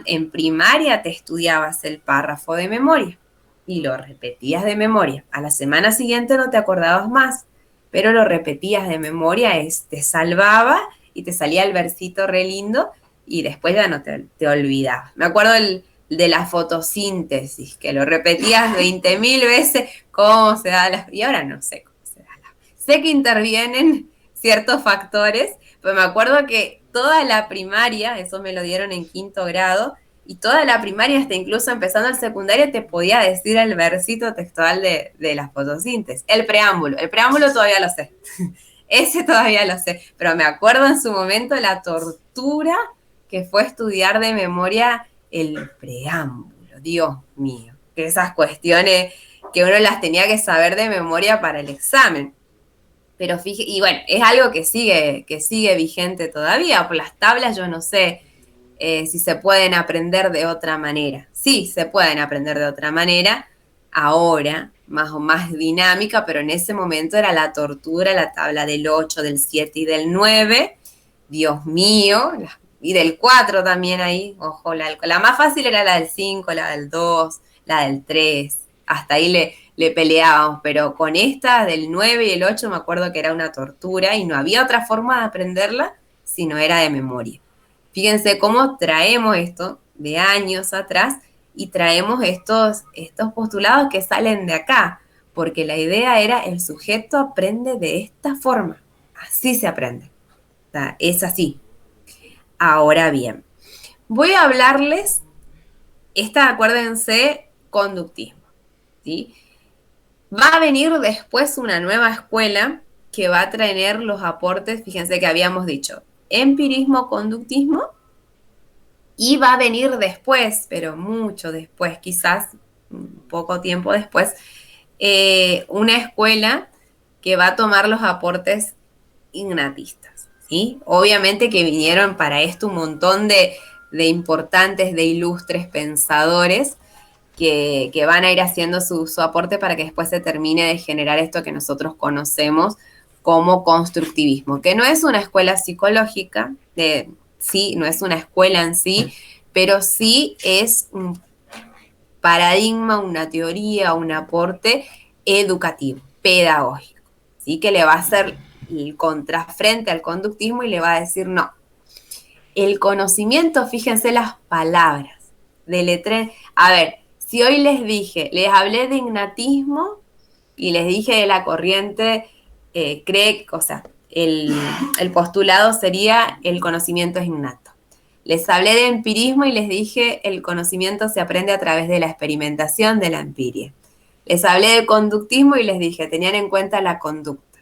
En primaria te estudiabas el párrafo de memoria y lo repetías de memoria. A la semana siguiente no te acordabas más, pero lo repetías de memoria, te salvaba y te salía el versito re lindo y después ya no te olvidabas. Me acuerdo de la fotosíntesis, que lo repetías 20.000 veces, cómo se da y ahora no sé cómo se da sé que intervienen ciertos factores, pero me acuerdo que toda la primaria, eso me lo dieron en 5º grado, y toda la primaria, hasta incluso empezando el secundario, te podía decir el versito textual de la fotosíntesis. El preámbulo todavía lo sé. Ese todavía lo sé. Pero me acuerdo en su momento la tortura que fue estudiar de memoria el preámbulo. Dios mío. Que esas cuestiones que uno las tenía que saber de memoria para el examen. Pero y bueno, es algo que sigue vigente todavía. Por las tablas yo no sé si se pueden aprender de otra manera. Sí, se pueden aprender de otra manera. Ahora, más dinámica, pero en ese momento era la tortura, la tabla del 8, del 7 y del 9. Dios mío. Y del 4 también ahí. Ojo, la más fácil era la del 5, la del 2, la del 3. Hasta ahí le peleábamos, pero con esta del 9 y el 8 me acuerdo que era una tortura y no había otra forma de aprenderla si no era de memoria. Fíjense cómo traemos esto de años atrás y traemos estos postulados que salen de acá, porque la idea era el sujeto aprende de esta forma, así se aprende, o sea, es así. Ahora bien, voy a hablarles, acuérdense, conductismo, ¿sí? Va a venir después una nueva escuela que va a traer los aportes, fíjense que habíamos dicho, empirismo, conductismo, y va a venir después, pero mucho después, quizás poco tiempo después, una escuela que va a tomar los aportes ignatistas, ¿sí? Obviamente que vinieron para esto un montón de importantes, de ilustres pensadores, que van a ir haciendo su aporte para que después se termine de generar esto que nosotros conocemos como constructivismo, que no es una escuela psicológica, sí, no es una escuela en sí, pero sí es un paradigma, una teoría, un aporte educativo, pedagógico, ¿sí? Que le va a hacer el contrafrente al conductismo y le va a decir no. El conocimiento, fíjense las palabras, a ver, si hoy les hablé de ignatismo y les dije de la corriente, o sea, el postulado sería el conocimiento es innato. Les hablé de empirismo y les dije el conocimiento se aprende a través de la experimentación, de la empiria. Les hablé de conductismo y les dije, tenían en cuenta la conducta.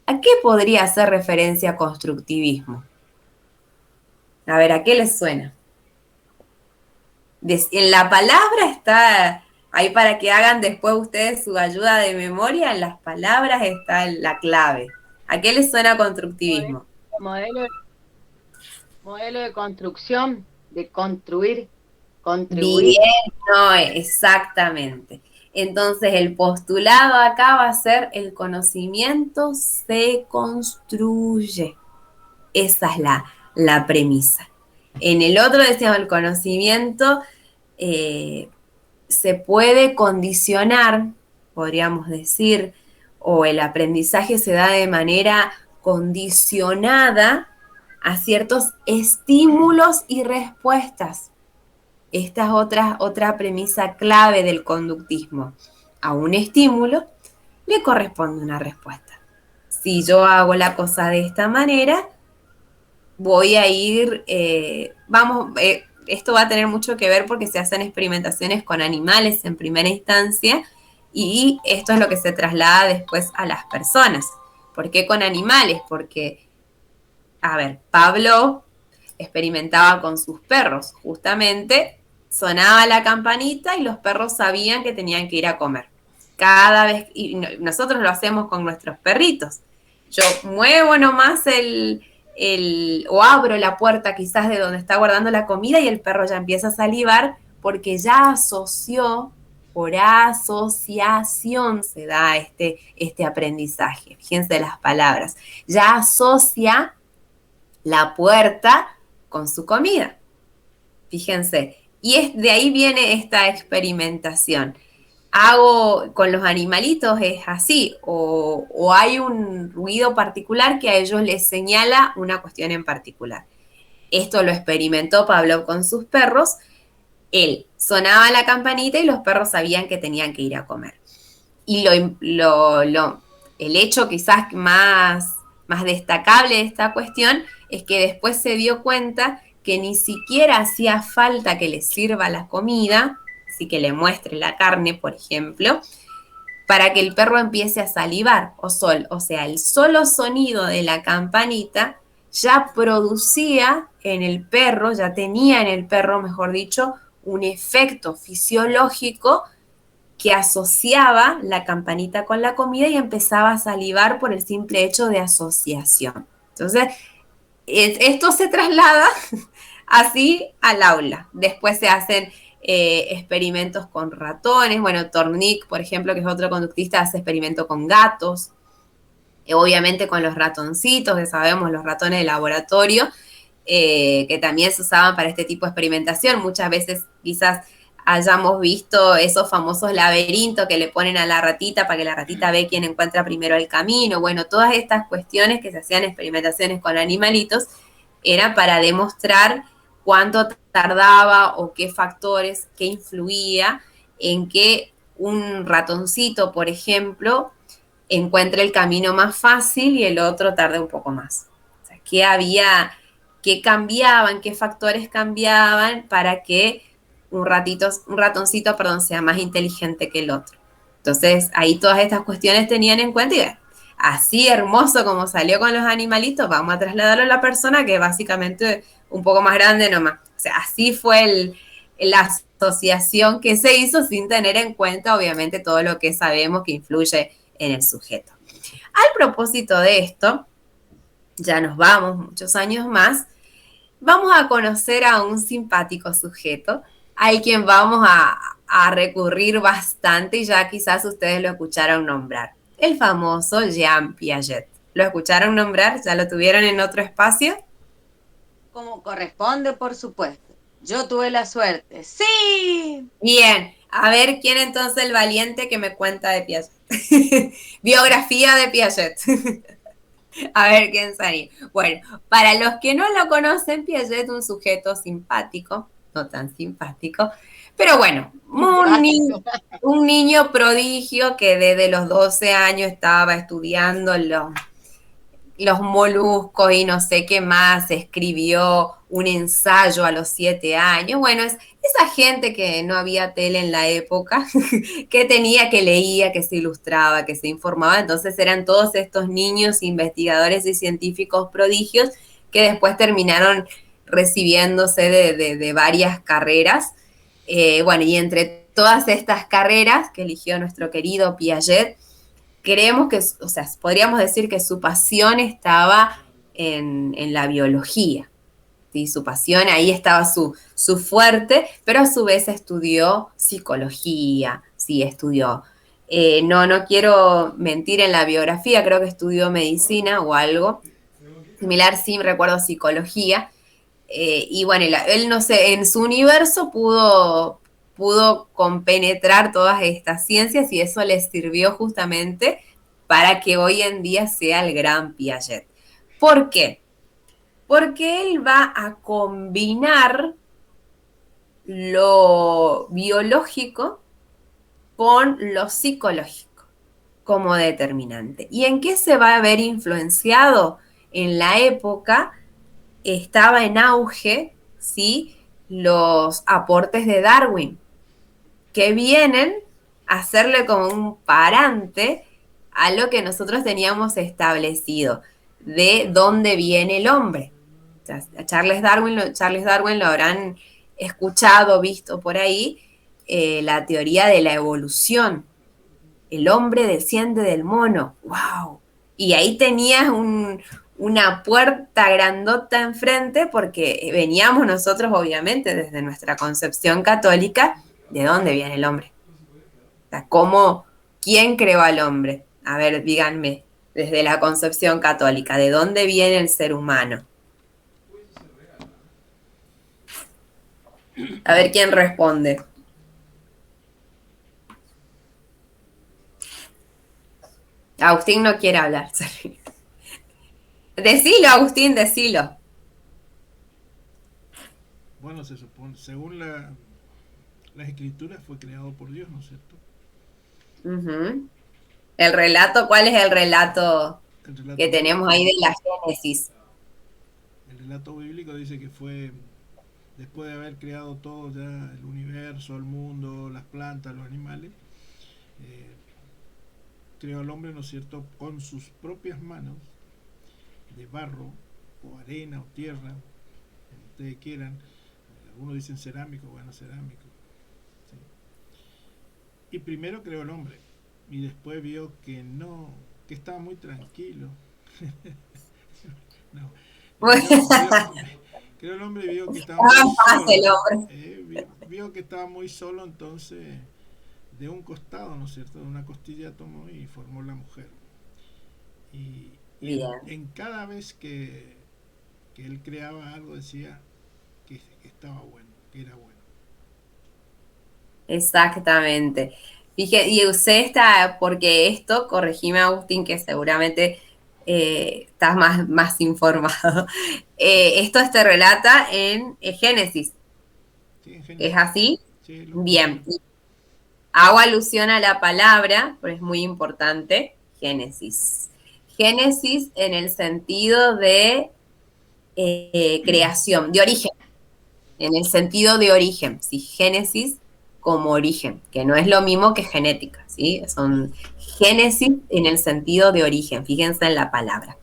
¿A qué podría hacer referencia constructivismo? A ver, ¿a qué les suena? En la palabra está, ahí para que hagan después ustedes su ayuda de memoria, en las palabras está la clave. ¿A qué les suena constructivismo? Modelo de construcción, de construir, contribuir. Bien, no, exactamente. Entonces el postulado acá va a ser el conocimiento se construye. Esa es la premisa. En el otro decíamos el conocimiento se puede condicionar, podríamos decir, o el aprendizaje se da de manera condicionada a ciertos estímulos y respuestas. Esta es otra premisa clave del conductismo. A un estímulo le corresponde una respuesta. Si yo hago la cosa de esta manera, voy a ir, esto va a tener mucho que ver porque se hacen experimentaciones con animales en primera instancia y esto es lo que se traslada después a las personas. ¿Por qué con animales? Porque, a ver, Pablo experimentaba con sus perros, justamente sonaba la campanita y los perros sabían que tenían que ir a comer. Cada vez, y nosotros lo hacemos con nuestros perritos. Yo muevo nomás o abro la puerta quizás de donde está guardando la comida y el perro ya empieza a salivar porque ya asoció, por asociación se da este aprendizaje. Fíjense las palabras. Ya asocia la puerta con su comida. Fíjense. Y de ahí viene esta experimentación. Hago con los animalitos, es así, o hay un ruido particular que a ellos les señala una cuestión en particular. Esto lo experimentó Pablo con sus perros. Él sonaba la campanita y los perros sabían que tenían que ir a comer. Y el hecho quizás más destacable de esta cuestión es que después se dio cuenta que ni siquiera hacía falta que le sirva la comida, así que le muestre la carne, por ejemplo, para que el perro empiece a salivar, o sea, el solo sonido de la campanita ya producía en el perro, ya tenía en el perro, mejor dicho, un efecto fisiológico que asociaba la campanita con la comida y empezaba a salivar por el simple hecho de asociación. Entonces, esto se traslada así al aula. Después se hacen experimentos con ratones. Bueno, Tornick, por ejemplo, que es otro conductista, hace experimento con gatos. Obviamente con los ratoncitos, que sabemos, los ratones de laboratorio, que también se usaban para este tipo de experimentación. Muchas veces quizás hayamos visto esos famosos laberintos que le ponen a la ratita para que la ratita ve quién encuentra primero el camino. Bueno, todas estas cuestiones que se hacían experimentaciones con animalitos era para demostrar cuánto tardaba o qué factores, qué influía en que un ratoncito, por ejemplo, encuentre el camino más fácil y el otro tarde un poco más. O sea, qué cambiaban, qué factores cambiaban para que un ratoncito, sea más inteligente que el otro. Entonces, ahí todas estas cuestiones tenían en cuenta y así hermoso como salió con los animalitos, vamos a trasladarlo a la persona que básicamente un poco más grande nomás. O sea, así fue la asociación que se hizo sin tener en cuenta, obviamente, todo lo que sabemos que influye en el sujeto. Al propósito de esto, ya nos vamos muchos años más, vamos a conocer a un simpático sujeto al quien vamos a recurrir bastante y ya quizás ustedes lo escucharon nombrar. El famoso Jean Piaget. ¿Lo escucharon nombrar? ¿Ya lo tuvieron en otro espacio? Como corresponde, por supuesto. Yo tuve la suerte. ¡Sí! Bien, a ver quién entonces el valiente que me cuenta de Piaget. Biografía de Piaget. A ver quién sale. Bueno, para los que no lo conocen, Piaget, un sujeto simpático, no tan simpático, pero bueno, un niño prodigio que desde los 12 años estaba estudiando los moluscos y no sé qué más, escribió un ensayo a los 7 años. Bueno, es esa gente que no había tele en la época, que leía, que se ilustraba, que se informaba. Entonces eran todos estos niños investigadores y científicos prodigios que después terminaron recibiéndose de varias carreras. Bueno, y entre todas estas carreras que eligió nuestro querido Piaget, creemos que, o sea, podríamos decir que su pasión estaba en la biología, ¿sí? Su pasión, ahí estaba su fuerte, pero a su vez estudió psicología, sí, estudió. No quiero mentir en la biografía, creo que estudió medicina o algo similar, sí, recuerdo psicología. Y bueno, él, no sé, en su universo pudo compenetrar todas estas ciencias y eso le sirvió justamente para que hoy en día sea el gran Piaget. ¿Por qué? Porque él va a combinar lo biológico con lo psicológico como determinante. ¿Y en qué se va a ver influenciado? En la época estaba en auge, ¿sí?, los aportes de Darwin, que vienen a hacerle como un parante a lo que nosotros teníamos establecido, de dónde viene el hombre. O sea, Charles Darwin lo habrán escuchado, visto por ahí, la teoría de la evolución. El hombre desciende del mono. ¡Wow! Y ahí tenías una puerta grandota enfrente porque veníamos nosotros, obviamente, desde nuestra concepción católica, ¿de dónde viene el hombre? O sea, ¿quién creó al hombre? A ver, díganme, desde la concepción católica, ¿de dónde viene el ser humano? A ver quién responde. Agustín no quiere hablar. Decilo, Agustín, decilo. Bueno, se supone, según las escrituras, fue creado por Dios, ¿no es cierto? Uh-huh. El relato, ¿cuál es el relato que tenemos ahí de la Génesis? El relato bíblico dice que fue después de haber creado todo ya, el universo, el mundo, las plantas, los animales, creó al hombre, ¿no es cierto?, con sus propias manos, de barro, o arena, o tierra, como ustedes quieran. Algunos dicen cerámico, bueno, cerámico. ¿Sí? Y primero creó el hombre, y después vio que no, que estaba muy tranquilo. No. Creo el hombre vio que estaba muy solo. Vio que estaba muy solo, entonces de un costado, ¿no es cierto?, de una costilla tomó y formó la mujer. Y en cada vez que él creaba algo decía que estaba bueno, que era bueno. Exactamente. Y usé esta, porque esto, corregime Agustín, que seguramente estás más informado. Esto te relata en Génesis. Sí, en Génesis. ¿Es así? Sí, bien. Hago alusión a la palabra, pero es muy importante, Génesis. Génesis en el sentido de creación, de origen. En el sentido de origen, ¿sí? Génesis como origen, que no es lo mismo que genética, ¿sí? Son génesis en el sentido de origen, fíjense en la palabra.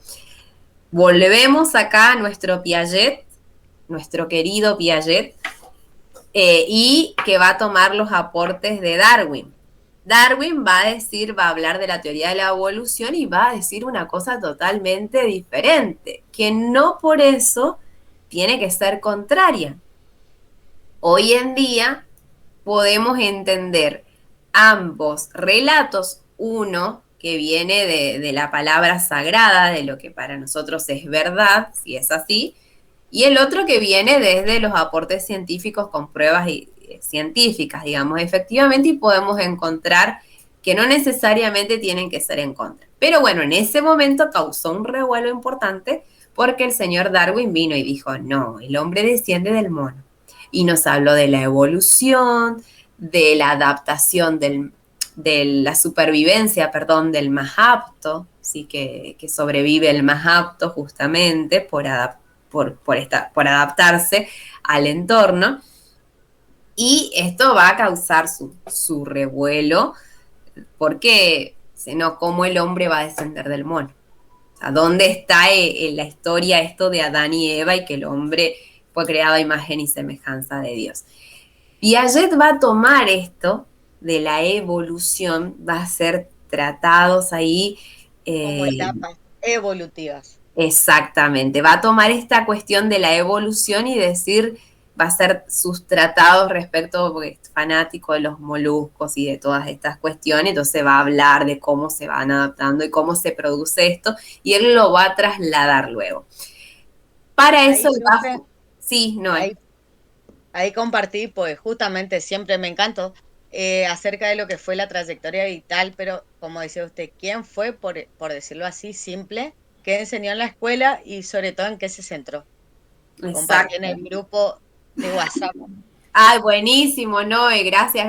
Volvemos acá a nuestro Piaget, nuestro querido Piaget, y que va a tomar los aportes de Darwin. Darwin va a hablar de la teoría de la evolución y va a decir una cosa totalmente diferente, que no por eso tiene que ser contraria. Hoy en día podemos entender ambos relatos, uno que viene de la palabra sagrada, de lo que para nosotros es verdad, si es así, y el otro que viene desde los aportes científicos con pruebas científicas, digamos, efectivamente, y podemos encontrar que no necesariamente tienen que ser en contra. Pero bueno, en ese momento causó un revuelo importante porque el señor Darwin vino y dijo, no, el hombre desciende del mono. Y nos habló de la evolución, de la adaptación de la supervivencia, perdón, del más apto, ¿sí? que sobrevive el más apto justamente por adaptarse al entorno. Y esto va a causar su revuelo, porque, no, ¿cómo el hombre va a descender del mono? O sea, ¿dónde está en la historia esto de Adán y Eva y que el hombre fue creado a imagen y semejanza de Dios? Piaget va a tomar esto de la evolución, va a hacer tratados ahí. Como etapas evolutivas. Exactamente, va a tomar esta cuestión de la evolución y decir, va a hacer sus tratados respecto, porque es fanático de los moluscos y de todas estas cuestiones, entonces va a hablar de cómo se van adaptando y cómo se produce esto, y él lo va a trasladar luego. Para eso va... Sí, no. Ahí compartí, pues justamente siempre me encantó acerca de lo que fue la trayectoria vital, pero como decía usted, ¿quién fue, por decirlo así, simple, qué enseñó en la escuela y sobre todo en qué se centró? Compartí en el grupo de WhatsApp. Ay, buenísimo, Noé, gracias,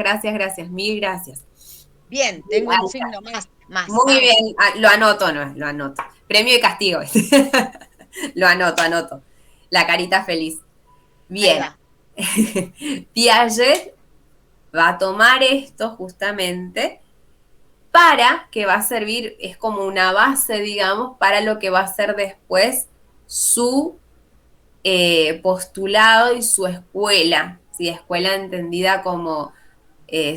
mil gracias. Bien, tengo un signo más. Muy bien, lo anoto, Noé, lo anoto. Premio y castigo. Lo anoto. La carita feliz. Bien. Piaget va a tomar esto justamente para que va a servir, es como una base, digamos, para lo que va a ser después su postulado y su escuela, ¿sí? Escuela entendida como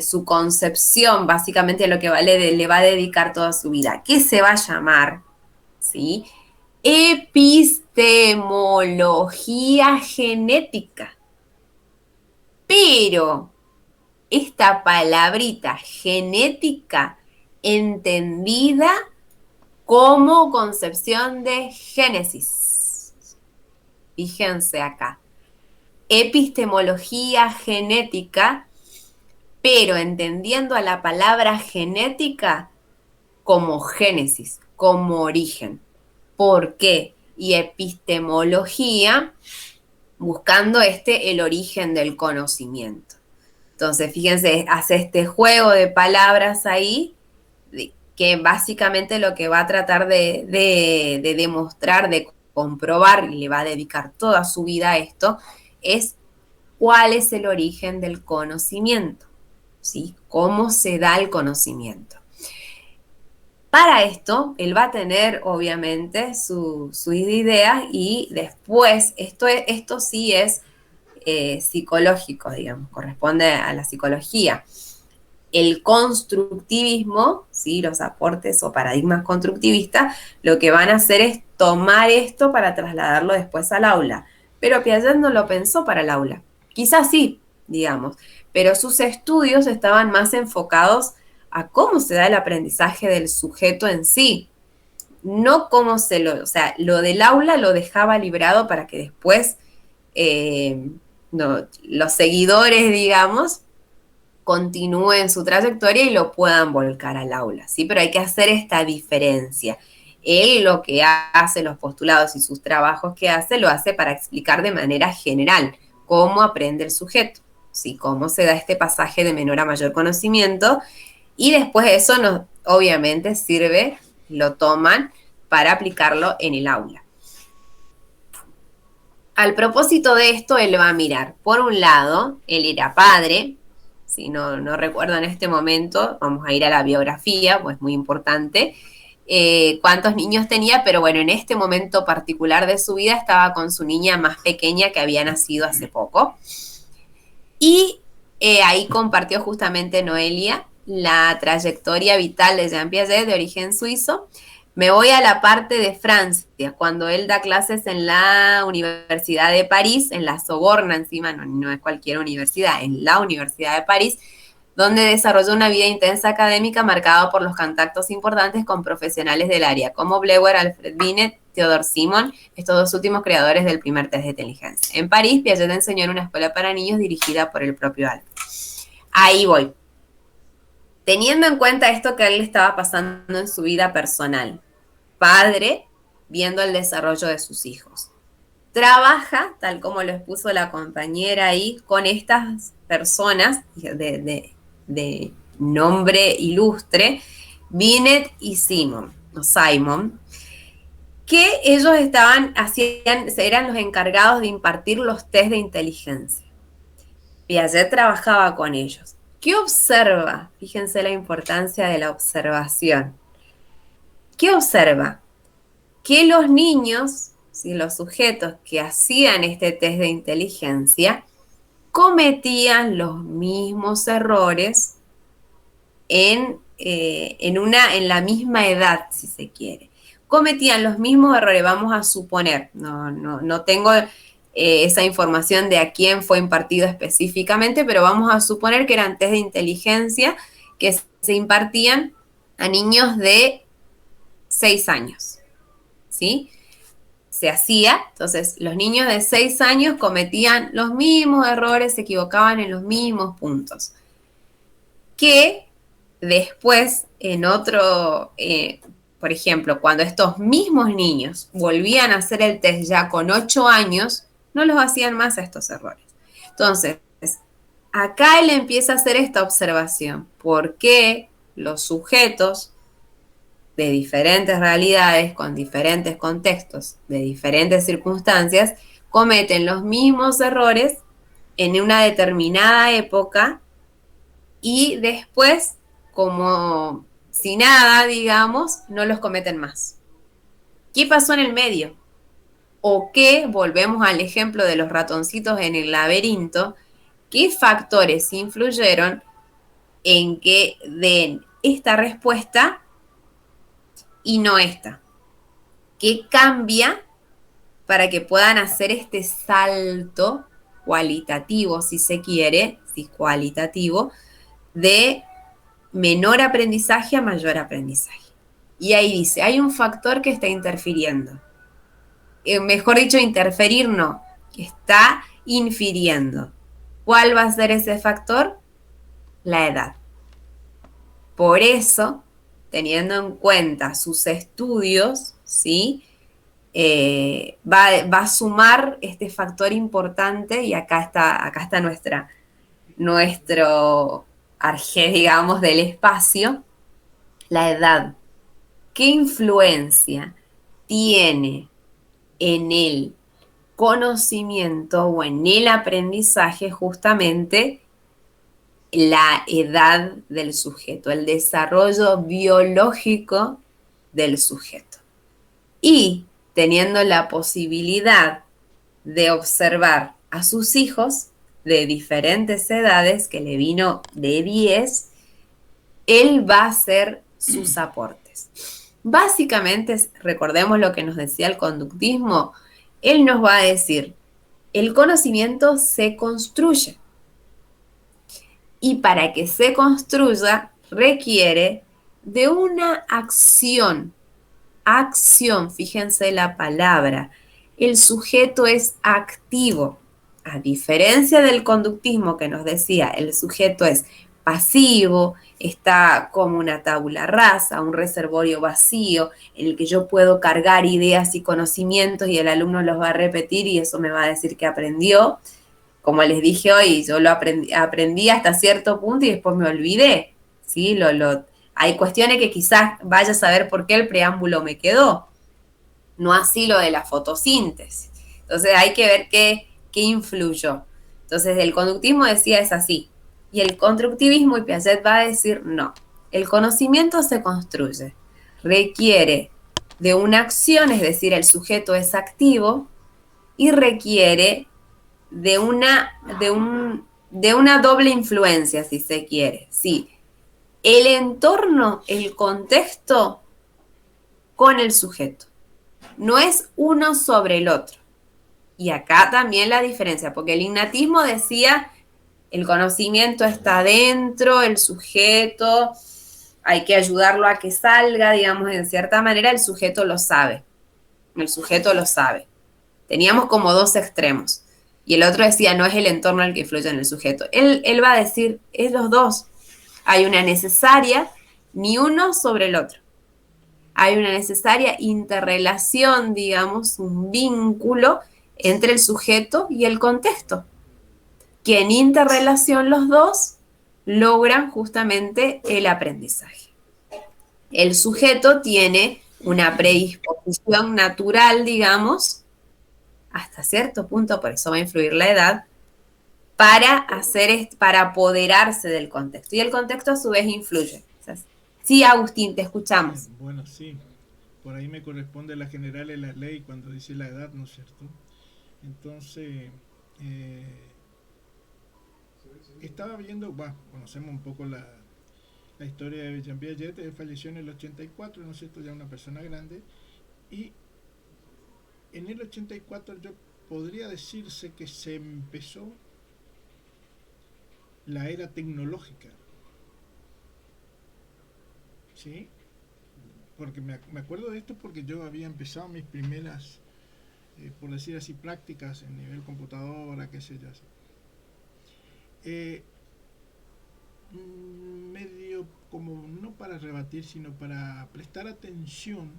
su concepción, básicamente a lo que le va a dedicar toda su vida, que se va a llamar, ¿sí? Epistemología genética. Pero esta palabrita genética entendida como concepción de Génesis. Fíjense acá. Epistemología genética, pero entendiendo a la palabra genética como Génesis, como origen. ¿Por qué? Y epistemología buscando el origen del conocimiento. Entonces, fíjense, hace este juego de palabras ahí, que básicamente lo que va a tratar de demostrar, de comprobar, y le va a dedicar toda su vida a esto, es cuál es el origen del conocimiento, ¿sí? ¿Cómo se da el conocimiento? Para esto, él va a tener, obviamente, sus ideas y después, esto sí es psicológico, digamos, corresponde a la psicología. El constructivismo, ¿sí? Los aportes o paradigmas constructivistas, lo que van a hacer es tomar esto para trasladarlo después al aula. Pero Piaget no lo pensó para el aula. Quizás sí, digamos, pero sus estudios estaban más enfocados a cómo se da el aprendizaje del sujeto en sí, no cómo o sea, lo del aula lo dejaba librado para que después los seguidores, digamos, continúen su trayectoria y lo puedan volcar al aula, ¿sí? Pero hay que hacer esta diferencia. Él lo que hace, los postulados y sus trabajos que hace, lo hace para explicar de manera general cómo aprende el sujeto, ¿sí? Cómo se da este pasaje de menor a mayor conocimiento. Y después eso obviamente sirve, lo toman para aplicarlo en el aula. Al propósito de esto, él va a mirar, por un lado, él era padre, si no recuerdo en este momento, vamos a ir a la biografía, pues muy importante, cuántos niños tenía, pero bueno, en este momento particular de su vida estaba con su niña más pequeña que había nacido hace poco. Y ahí compartió justamente Noelia la trayectoria vital de Jean Piaget, de origen suizo. Me voy a la parte de Francia, cuando él da clases en la Universidad de París, en la Sorbona encima, no es cualquier universidad, en la Universidad de París, donde desarrolló una vida intensa académica marcada por los contactos importantes con profesionales del área, como Bleuler, Alfred Binet, Theodore Simon, estos dos últimos creadores del primer test de inteligencia. En París, Piaget enseñó en una escuela para niños dirigida por el propio Alfred. Ahí voy. Teniendo en cuenta esto que a él le estaba pasando en su vida personal, padre viendo el desarrollo de sus hijos. Trabaja, tal como lo expuso la compañera ahí, con estas personas de nombre ilustre, Binet y Simon, que ellos eran los encargados de impartir los test de inteligencia. Piaget trabajaba con ellos. ¿Qué observa? Fíjense la importancia de la observación. ¿Qué observa? Que los niños, ¿sí?, los sujetos que hacían este test de inteligencia, cometían los mismos errores en la misma edad, si se quiere. Cometían los mismos errores, vamos a suponer, no tengo esa información de a quién fue impartido específicamente, pero vamos a suponer que eran test de inteligencia que se impartían a niños de 6 años, ¿sí? Se hacía, entonces los niños de 6 años cometían los mismos errores, se equivocaban en los mismos puntos, que después en otro, por ejemplo, cuando estos mismos niños volvían a hacer el test ya con 8 años, no los hacían más a estos errores. Entonces, acá él empieza a hacer esta observación, ¿por qué los sujetos de diferentes realidades, con diferentes contextos, de diferentes circunstancias, cometen los mismos errores en una determinada época y después, como si nada, digamos, no los cometen más? ¿Qué pasó en el medio? O qué, volvemos al ejemplo de los ratoncitos en el laberinto, ¿qué factores influyeron en que den esta respuesta y no esta? ¿Qué cambia para que puedan hacer este salto cualitativo, si se quiere, si cualitativo, de menor aprendizaje a mayor aprendizaje? Y ahí dice, hay un factor que está interfiriendo. Mejor dicho, interferir no, que está infiriendo. ¿Cuál va a ser ese factor? La edad. Por eso, teniendo en cuenta sus estudios, ¿sí?, va a sumar este factor importante, y acá está nuestro arjé, digamos, del espacio, la edad. ¿Qué influencia tiene en el conocimiento o en el aprendizaje justamente la edad del sujeto, el desarrollo biológico del sujeto? Y teniendo la posibilidad de observar a sus hijos de diferentes edades, que le vino de 10, él va a hacer sus aportes. Básicamente, recordemos lo que nos decía el conductismo, él nos va a decir, el conocimiento se construye. Y para que se construya, requiere de una acción. Acción, fíjense la palabra. El sujeto es activo. A diferencia del conductismo que nos decía, el sujeto es pasivo, está como una tabula rasa, un reservorio vacío en el que yo puedo cargar ideas y conocimientos y el alumno los va a repetir y eso me va a decir que aprendió. Como les dije hoy, yo lo aprendí hasta cierto punto y después me olvidé, ¿sí? Hay cuestiones que quizás vaya a saber por qué el preámbulo me quedó, no así lo de la fotosíntesis. Entonces hay que ver qué influyó. Entonces el conductismo decía es así, y el constructivismo y Piaget va a decir no, el conocimiento se construye, requiere de una acción, es decir, el sujeto es activo, y requiere de una doble influencia, si se quiere. Sí, el entorno, el contexto con el sujeto. No es uno sobre el otro. Y acá también la diferencia, porque el ignatismo decía, el conocimiento está dentro, el sujeto, hay que ayudarlo a que salga, digamos, en cierta manera el sujeto lo sabe. El sujeto lo sabe. Teníamos como dos extremos. Y el otro decía, no es el entorno el que influye en el sujeto. Él va a decir, es los dos. Hay una necesaria, ni uno sobre el otro. Hay una necesaria interrelación, digamos, un vínculo entre el sujeto y el contexto, que en interrelación los dos logran justamente el aprendizaje. El sujeto tiene una predisposición natural, digamos, hasta cierto punto, por eso va a influir la edad, para apoderarse del contexto. Y el contexto a su vez influye. O sea, sí, Agustín, te escuchamos. Bueno, sí. Por ahí me corresponde la general de la ley cuando dice la edad, ¿no es cierto? Entonces, estaba viendo, conocemos un poco la historia de Jean Piaget. Él falleció en el 84, ¿no es cierto? Ya una persona grande. Y en el 84 yo podría decirse que se empezó la era tecnológica. ¿Sí? Porque me acuerdo de esto porque yo había empezado mis primeras, por decir así, prácticas en nivel computadora, qué sé yo. Así. Medio como no para rebatir, sino para prestar atención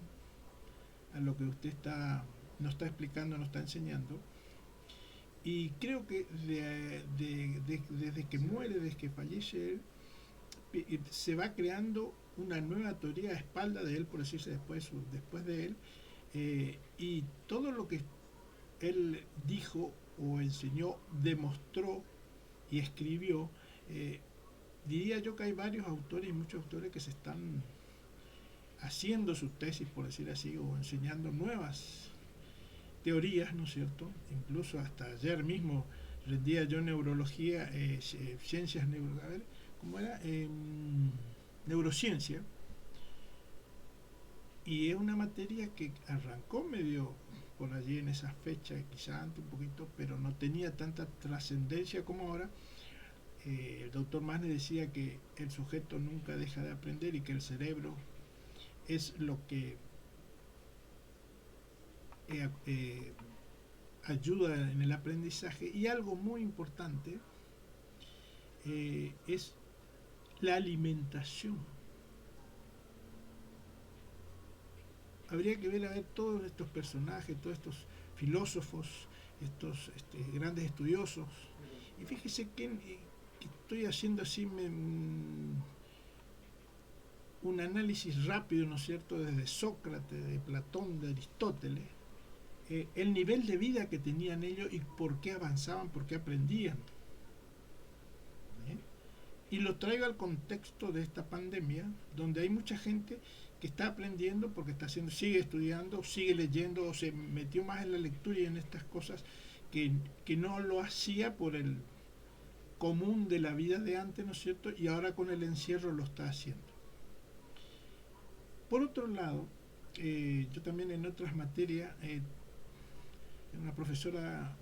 a lo que usted nos está explicando, nos está enseñando. Y creo que desde que muere, desde que fallece él, se va creando una nueva teoría a espalda de él, por decirse después de él, y todo lo que él dijo o enseñó, demostró y escribió, diría yo que hay varios autores y muchos autores que se están haciendo sus tesis, por decir así, o enseñando nuevas teorías, ¿no es cierto? Incluso hasta ayer mismo rendía yo neurología, ciencias a ver, ¿cómo era? Neurociencia, y es una materia que arrancó medio por allí en esa fecha, quizá antes un poquito, pero no tenía tanta trascendencia como ahora. El doctor Masne decía que el sujeto nunca deja de aprender y que el cerebro es lo que ayuda en el aprendizaje, y algo muy importante es la alimentación. Habría que ver a ver todos estos personajes, todos estos filósofos, estos grandes estudiosos, y fíjese que estoy haciendo así un análisis rápido, ¿no es cierto?, desde Sócrates, de Platón, de Aristóteles, el nivel de vida que tenían ellos y por qué avanzaban, por qué aprendían. Y lo traigo al contexto de esta pandemia, donde hay mucha gente que está aprendiendo porque sigue estudiando, sigue leyendo, o se metió más en la lectura y en estas cosas que no lo hacía por el común de la vida de antes, ¿no es cierto? Y ahora con el encierro lo está haciendo. Por otro lado, yo también en otras materias, una profesora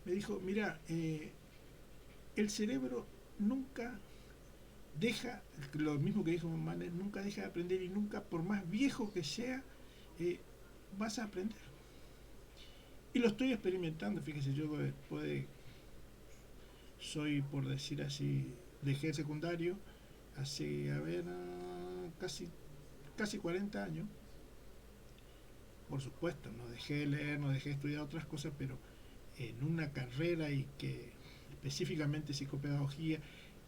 me dijo, mira, el cerebro nunca deja, lo mismo que dijo Manes, nunca deja de aprender, y nunca, por más viejo que sea, vas a aprender. Y lo estoy experimentando, fíjese, yo soy, por decir así, dejé el secundario hace, casi 40 años. Por supuesto, no dejé de leer, no dejé de estudiar otras cosas, pero en una carrera y que específicamente psicopedagogía,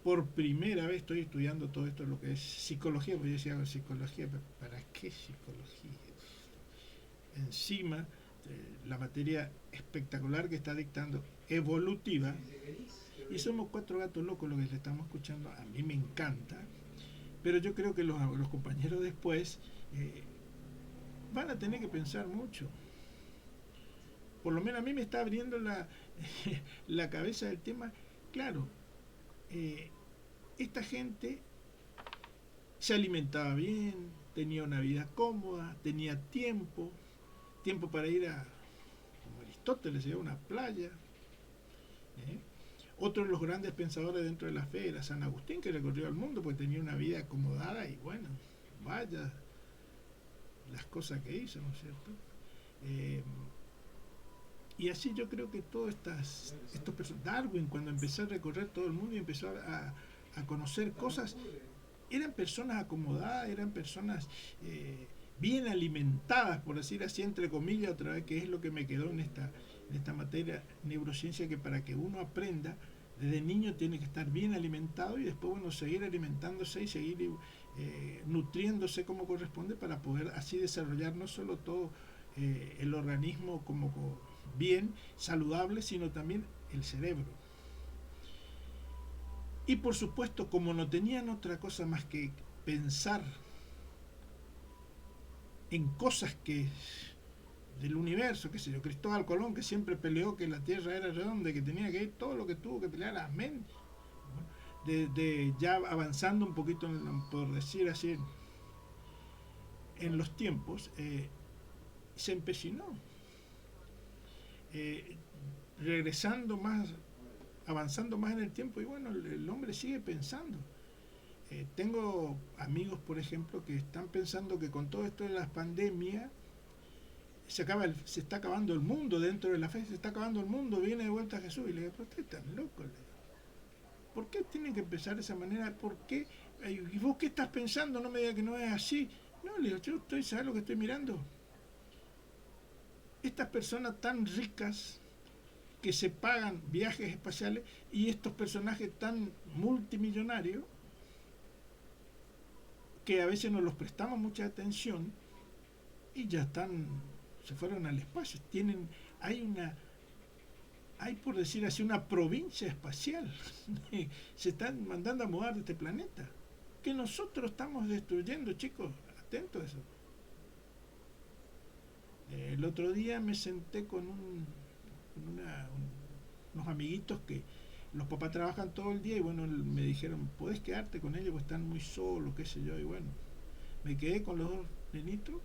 por primera vez estoy estudiando todo esto, lo que es psicología, porque yo decía, psicología, ¿para qué psicología? Encima, la materia espectacular que está dictando, evolutiva, y somos 4 gatos locos lo que le estamos escuchando, a mí me encanta, pero yo creo que los compañeros después van a tener que pensar mucho. Por lo menos a mí me está abriendo la cabeza del tema. Claro, esta gente se alimentaba bien, tenía una vida cómoda, tenía tiempo para ir a, como Aristóteles, a una playa. ¿eh? Otro de los grandes pensadores dentro de la fe era San Agustín, que recorrió el mundo, pues tenía una vida acomodada y bueno, vaya las cosas que hizo, ¿no es cierto? Y así yo creo que todos estos personas, Darwin cuando empezó a recorrer todo el mundo y empezó a conocer cosas, eran personas acomodadas, eran personas bien alimentadas, por decir así, entre comillas, otra vez, que es lo que me quedó en esta materia, neurociencia, que para que uno aprenda, desde niño tiene que estar bien alimentado y después, bueno, seguir alimentándose y seguir nutriéndose como corresponde para poder así desarrollar no solo todo el organismo como bien, saludable, sino también el cerebro. Y por supuesto, como no tenían otra cosa más que pensar en cosas que del universo, qué sé yo, Cristóbal Colón, que siempre peleó que la Tierra era redonda, que tenía que ir todo lo que tuvo que pelear, amén. De ya avanzando un poquito, por decir así, en los tiempos, se empecinó, regresando más, avanzando más en el tiempo, y bueno, el hombre sigue pensando. Tengo amigos, por ejemplo, que están pensando que con todo esto de las pandemias se está acabando el mundo, dentro de la fe se está acabando el mundo, viene de vuelta Jesús. Y le digo, pero usted está loco. ¿Por qué tienen que empezar de esa manera? ¿Por qué? ¿Y vos qué estás pensando? No me digas que no es así. No, le digo, ¿sabes lo que estoy mirando? Estas personas tan ricas que se pagan viajes espaciales y estos personajes tan multimillonarios que a veces no los prestamos mucha atención y ya se fueron al espacio. Hay por decir así una provincia espacial. Se están mandando a mudar de este planeta. Que nosotros estamos destruyendo, chicos. Atentos a eso. El otro día me senté con unos amiguitos que los papás trabajan todo el día y bueno, me dijeron, ¿podés quedarte con ellos? Pues están muy solos, qué sé yo. Y bueno, me quedé con los dos nenitos,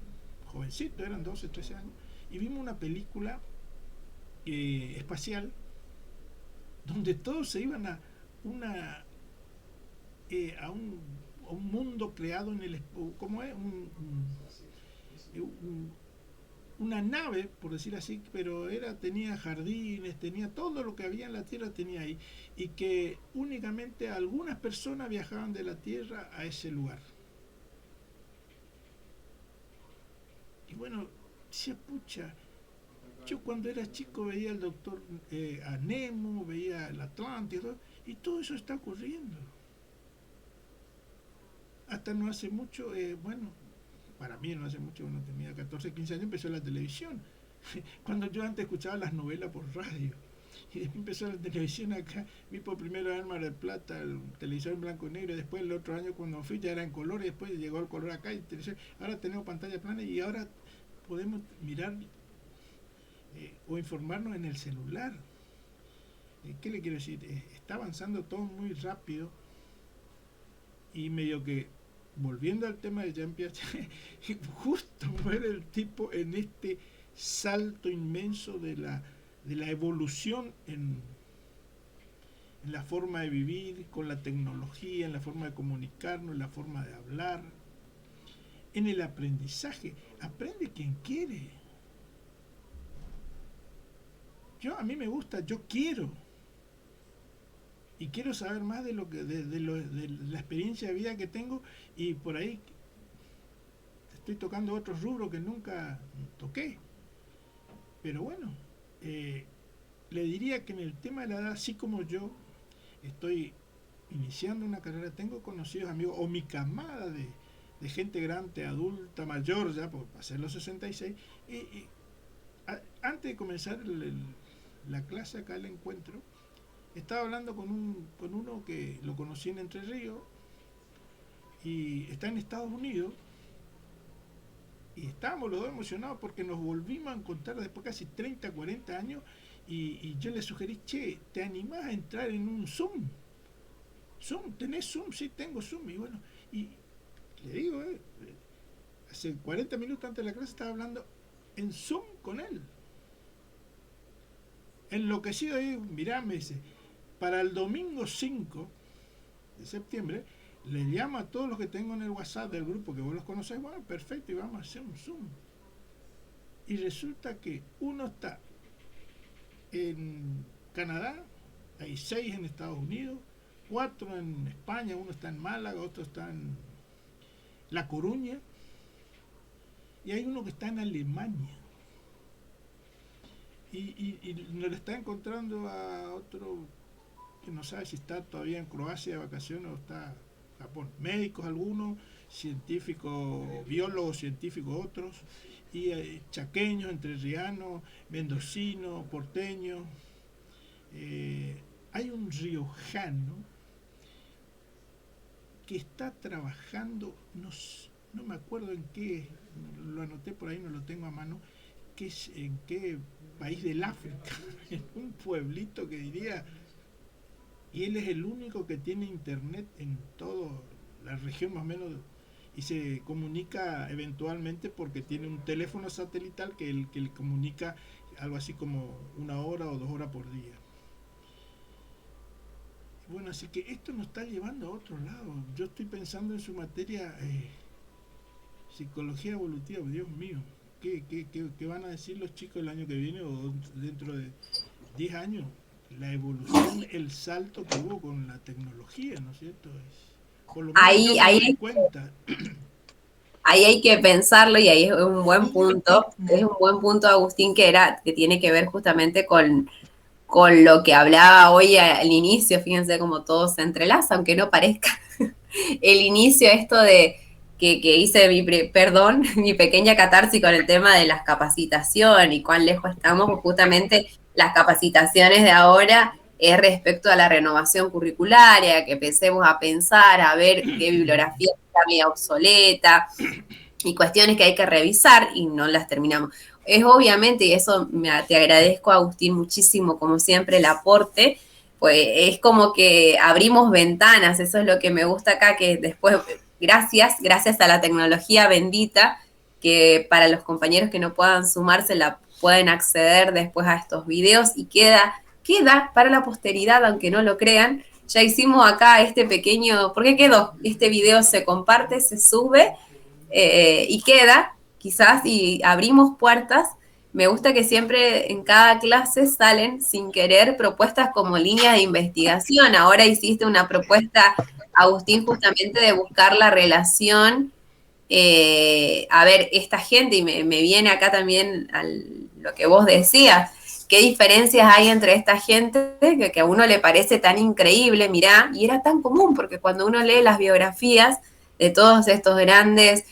jovencitos, eran 12, 13 años, y vimos una película espacial donde todos se iban a un mundo creado en el, ¿cómo es? Una nave, por decir así, pero tenía jardines, tenía todo lo que había en la Tierra, tenía ahí, y que únicamente algunas personas viajaban de la Tierra a ese lugar. Y bueno, decía, pucha, yo cuando era chico veía al doctor a Nemo, veía el Atlántico, y todo eso está ocurriendo. Hasta no hace mucho, bueno, para mí no hace mucho, cuando tenía 14, 15 años empezó la televisión. Cuando yo antes escuchaba las novelas por radio. Y después empezó la televisión acá, vi por primera vez Mar del Plata, el televisor en blanco y negro, y después el otro año cuando fui ya era en color, y después llegó el color acá, y ahora tenemos pantalla plana, y ahora podemos mirar o informarnos en el celular. ¿Qué le quiero decir? Está avanzando todo muy rápido, y medio que volviendo al tema de Jean Piaget, justo muere el tipo en este salto inmenso de la evolución en la forma de vivir, con la tecnología, en la forma de comunicarnos, en la forma de hablar, en el aprendizaje. Aprende quien quiere. A mí me gusta, yo quiero. Y quiero saber más de la experiencia de vida que tengo, y por ahí estoy tocando otros rubros que nunca toqué. Pero bueno, le diría que en el tema de la edad, así como yo estoy iniciando una carrera, tengo conocidos amigos, o mi camada de gente grande, adulta, mayor ya, por pasar los 66, y antes de comenzar la clase acá, el encuentro, estaba hablando con uno que lo conocí en Entre Ríos y está en Estados Unidos, y estábamos los dos emocionados porque nos volvimos a encontrar después de casi 30, 40 años, y yo le sugerí, che, ¿te animás a entrar en un Zoom? ¿Zoom? ¿Tenés Zoom? Sí, tengo Zoom. Y bueno, y le digo, hace 40 minutos antes de la clase estaba hablando en Zoom con él. Enloquecido ahí, mirá, me dice, para el domingo 5 de septiembre, le llamo a todos los que tengo en el WhatsApp del grupo, que vos los conocés, bueno, perfecto, y vamos a hacer un Zoom. Y resulta que uno está en Canadá, hay 6 en Estados Unidos, 4 en España, uno está en Málaga, otro está en La Coruña, y hay uno que está en Alemania. Y nos le está encontrando a otro que no sabe si está todavía en Croacia de vacaciones o está en Japón. Médicos algunos, científicos, biólogos científicos otros, y chaqueños, entrerrianos, mendocinos, porteños. Hay un riojano que está trabajando, no me acuerdo en qué, lo anoté por ahí, no lo tengo a mano, en qué país del África, en un pueblito que diría, y él es el único que tiene internet en toda la región más o menos, y se comunica eventualmente porque tiene un teléfono satelital que le comunica algo así como 1 hora o 2 horas por día. Bueno, así que esto nos está llevando a otro lado. Yo estoy pensando en su materia psicología evolutiva, Dios mío. ¿Qué van a decir los chicos el año que viene o dentro de 10 años? La evolución, el salto que hubo con la tecnología, ¿no es cierto? Por lo menos yo me doy cuenta. Ahí hay que pensarlo y ahí es un buen punto. Es un buen punto, Agustín, que tiene que ver justamente con lo que hablaba hoy al inicio. Fíjense cómo todo se entrelaza, aunque no parezca. El inicio, esto de que hice mi pequeña catarsis con el tema de las capacitaciones y cuán lejos estamos, pues justamente las capacitaciones de ahora es respecto a la renovación curricularia, que empecemos a pensar, a ver qué bibliografía está media obsoleta y cuestiones que hay que revisar y no las terminamos. Es obviamente, y eso te agradezco, Agustín, muchísimo, como siempre, el aporte, pues es como que abrimos ventanas, eso es lo que me gusta acá, que después, gracias a la tecnología bendita, que para los compañeros que no puedan sumarse la pueden acceder después a estos videos y queda para la posteridad, aunque no lo crean. Ya hicimos acá este pequeño, ¿por qué quedó? Este video se comparte, se sube y queda, quizás, y abrimos puertas. Me gusta que siempre en cada clase salen sin querer propuestas como líneas de investigación. Ahora hiciste una propuesta, Agustín, justamente de buscar la relación. A ver, esta gente, y me viene acá también lo que vos decías, qué diferencias hay entre esta gente que a uno le parece tan increíble, mirá, y era tan común, porque cuando uno lee las biografías de todos estos grandes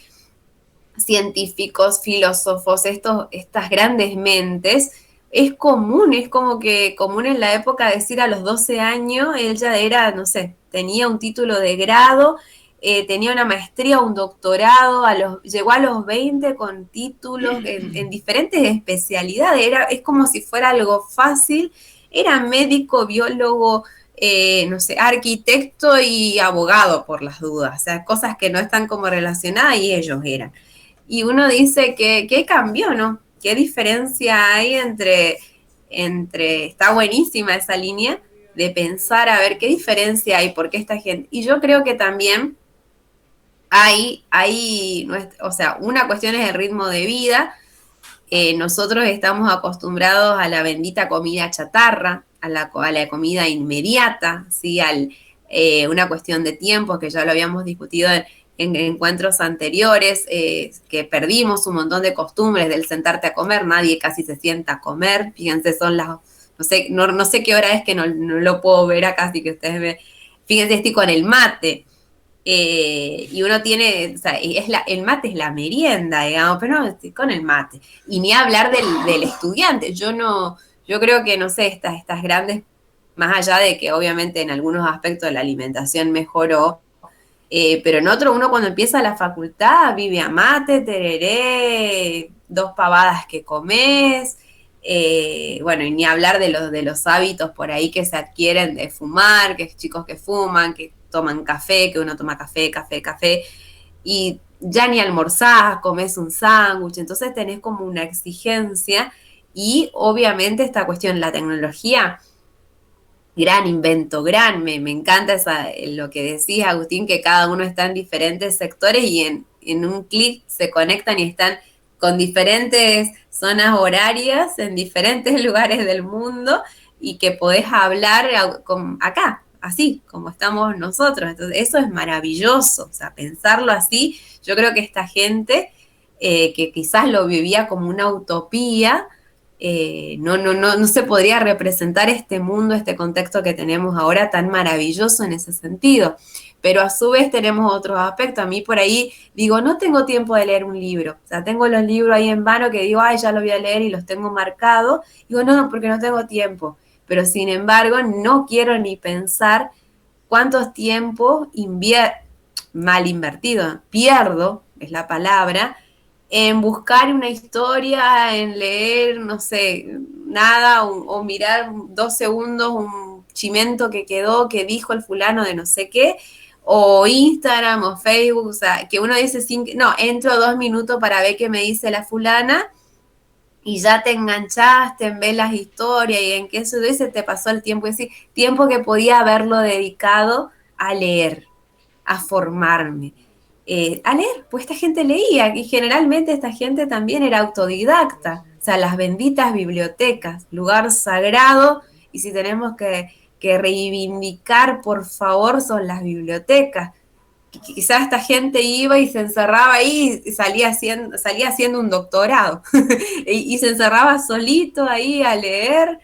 científicos, filósofos, estas grandes mentes, es común, es como que común en la época decir a los 12 años, él ya era, no sé, tenía un título de grado, tenía una maestría, un doctorado, llegó a los 20 con títulos en diferentes especialidades, es como si fuera algo fácil, era médico, biólogo, no sé, arquitecto y abogado por las dudas, o sea, cosas que no están como relacionadas y ellos eran. Y uno dice que ¿qué cambió, no? ¿Qué diferencia hay entre, está buenísima esa línea de pensar a ver qué diferencia hay, por qué esta gente, y yo creo que también o sea, una cuestión es el ritmo de vida. Nosotros estamos acostumbrados a la bendita comida chatarra, a la comida inmediata, ¿sí? Una cuestión de tiempo, que ya lo habíamos discutido en encuentros anteriores, que perdimos un montón de costumbres del sentarte a comer, nadie casi se sienta a comer, fíjense, son las, no sé qué hora es, que no lo puedo ver acá, así que ustedes ven, fíjense, estoy con el mate, y uno tiene, o sea, el mate es la merienda, digamos, pero no, estoy con el mate, y ni hablar del estudiante. Yo creo que, no sé, estas grandes, más allá de que obviamente en algunos aspectos la alimentación mejoró, pero en otro, uno cuando empieza la facultad vive a mate, tereré, 2 pavadas que comes, bueno, y ni hablar de los hábitos por ahí que se adquieren de fumar, que chicos que fuman, que toman café, que uno toma café, y ya ni almorzás, comes un sándwich, entonces tenés como una exigencia y obviamente esta cuestión, la tecnología, gran invento, me encanta lo que decís, Agustín, que cada uno está en diferentes sectores y en un clic se conectan y están con diferentes zonas horarias en diferentes lugares del mundo y que podés hablar acá, así como estamos nosotros. Entonces, eso es maravilloso, o sea, pensarlo así, yo creo que esta gente que quizás lo vivía como una utopía, no se podría representar este mundo, este contexto que tenemos ahora tan maravilloso en ese sentido. Pero a su vez tenemos otros aspectos. A mí por ahí digo, no tengo tiempo de leer un libro. O sea, tengo los libros ahí en vano que digo, ay, ya lo voy a leer y los tengo marcados. Digo, no, porque no tengo tiempo. Pero sin embargo, no quiero ni pensar cuántos tiempos mal invertido, pierdo, es la palabra, en buscar una historia, en leer, no sé, nada, o mirar 2 segundos un chimento que quedó, que dijo el fulano de no sé qué, o Instagram o Facebook, o sea, que uno dice, no, entro 2 minutos para ver qué me dice la fulana, y ya te enganchaste en ver las historias y en que eso se te pasó el tiempo, es decir, tiempo que podía haberlo dedicado a leer, a formarme, a leer, pues esta gente leía y generalmente esta gente también era autodidacta, o sea, las benditas bibliotecas, lugar sagrado, y si tenemos que reivindicar, por favor, son las bibliotecas. Quizás esta gente iba y se encerraba ahí y salía haciendo un doctorado y se encerraba solito ahí a leer.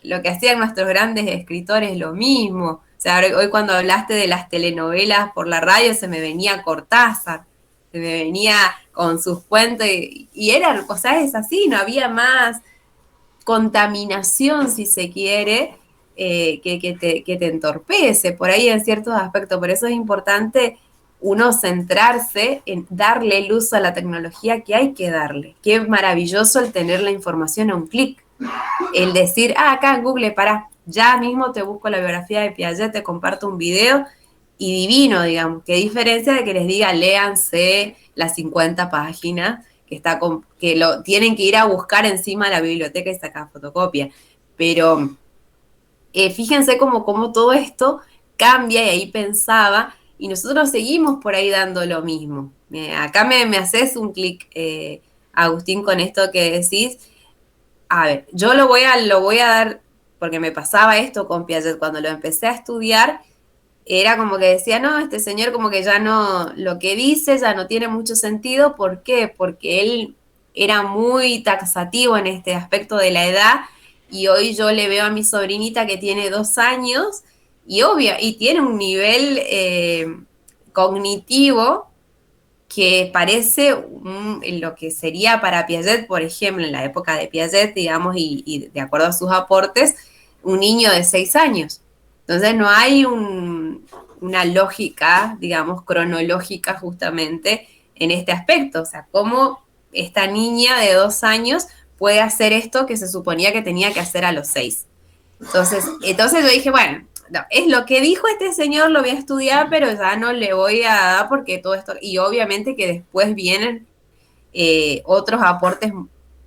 Lo que hacían nuestros grandes escritores, lo mismo. O sea, hoy cuando hablaste de las telenovelas por la radio se me venía Cortázar, se me venía con sus cuentos y era, o sea, es así, no había más contaminación, si se quiere, que te entorpece por ahí en ciertos aspectos. Por eso es importante uno centrarse en darle el uso a la tecnología que hay que darle. Qué maravilloso el tener la información a un clic. El decir, acá en Google, ya mismo te busco la biografía de Piaget, te comparto un video y divino, digamos. Qué diferencia de que les diga, léanse las 50 páginas que lo tienen que ir a buscar encima de la biblioteca y sacar fotocopia. Pero fíjense cómo todo esto cambia y ahí pensaba, y nosotros seguimos por ahí dando lo mismo. Acá me haces un clic, Agustín, con esto que decís. A ver, yo lo voy a dar, porque me pasaba esto con Piaget, cuando lo empecé a estudiar, era como que decía, no, este señor como que ya no, lo que dice ya no tiene mucho sentido. ¿Por qué? Porque él era muy taxativo en este aspecto de la edad y hoy yo le veo a mi sobrinita que tiene 2 años y tiene un nivel cognitivo que parece lo que sería para Piaget, por ejemplo, en la época de Piaget, digamos, y de acuerdo a sus aportes, un niño de 6 años. Entonces no hay una lógica, digamos, cronológica justamente en este aspecto. O sea, cómo esta niña de 2 años puede hacer esto que se suponía que tenía que hacer a los 6. Entonces yo dije, bueno, no, es lo que dijo este señor, lo voy a estudiar, pero ya no le voy a dar porque todo esto, y obviamente que después vienen otros aportes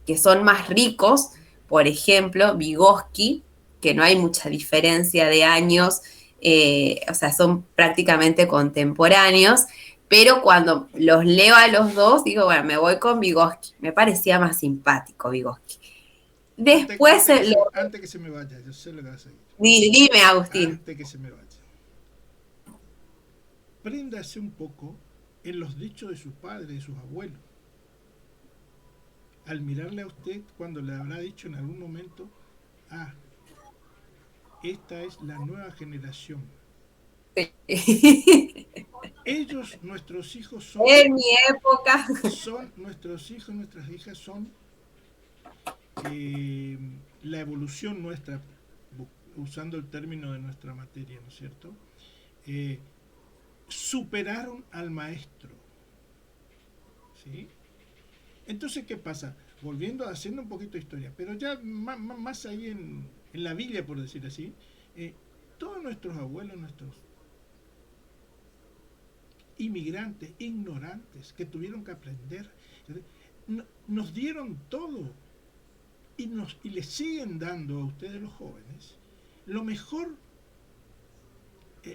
que son más ricos, por ejemplo, Vygotsky, que no hay mucha diferencia de años, o sea, son prácticamente contemporáneos, pero cuando los leo a los dos, digo, bueno, me voy con Vygotsky, me parecía más simpático Vygotsky. Después antes que se me vaya, yo sé lo que vas a decir. Dime, Agustín. Antes que se me vaya. Préndase un poco en los dichos de sus padres, de sus abuelos. Al mirarle a usted, cuando le habrá dicho en algún momento, esta es la nueva generación. Ellos, nuestros hijos, son... En mi época. Son nuestros hijos, nuestras hijas, son la evolución nuestra, usando el término de nuestra materia, ¿no es cierto? Superaron al maestro, ¿sí? Entonces, ¿qué pasa? Volviendo, haciendo un poquito de historia, pero ya más ahí en la Biblia, por decir así, todos nuestros abuelos, inmigrantes, ignorantes, que tuvieron que aprender. Nos dieron todo y les siguen dando a ustedes los jóvenes lo mejor,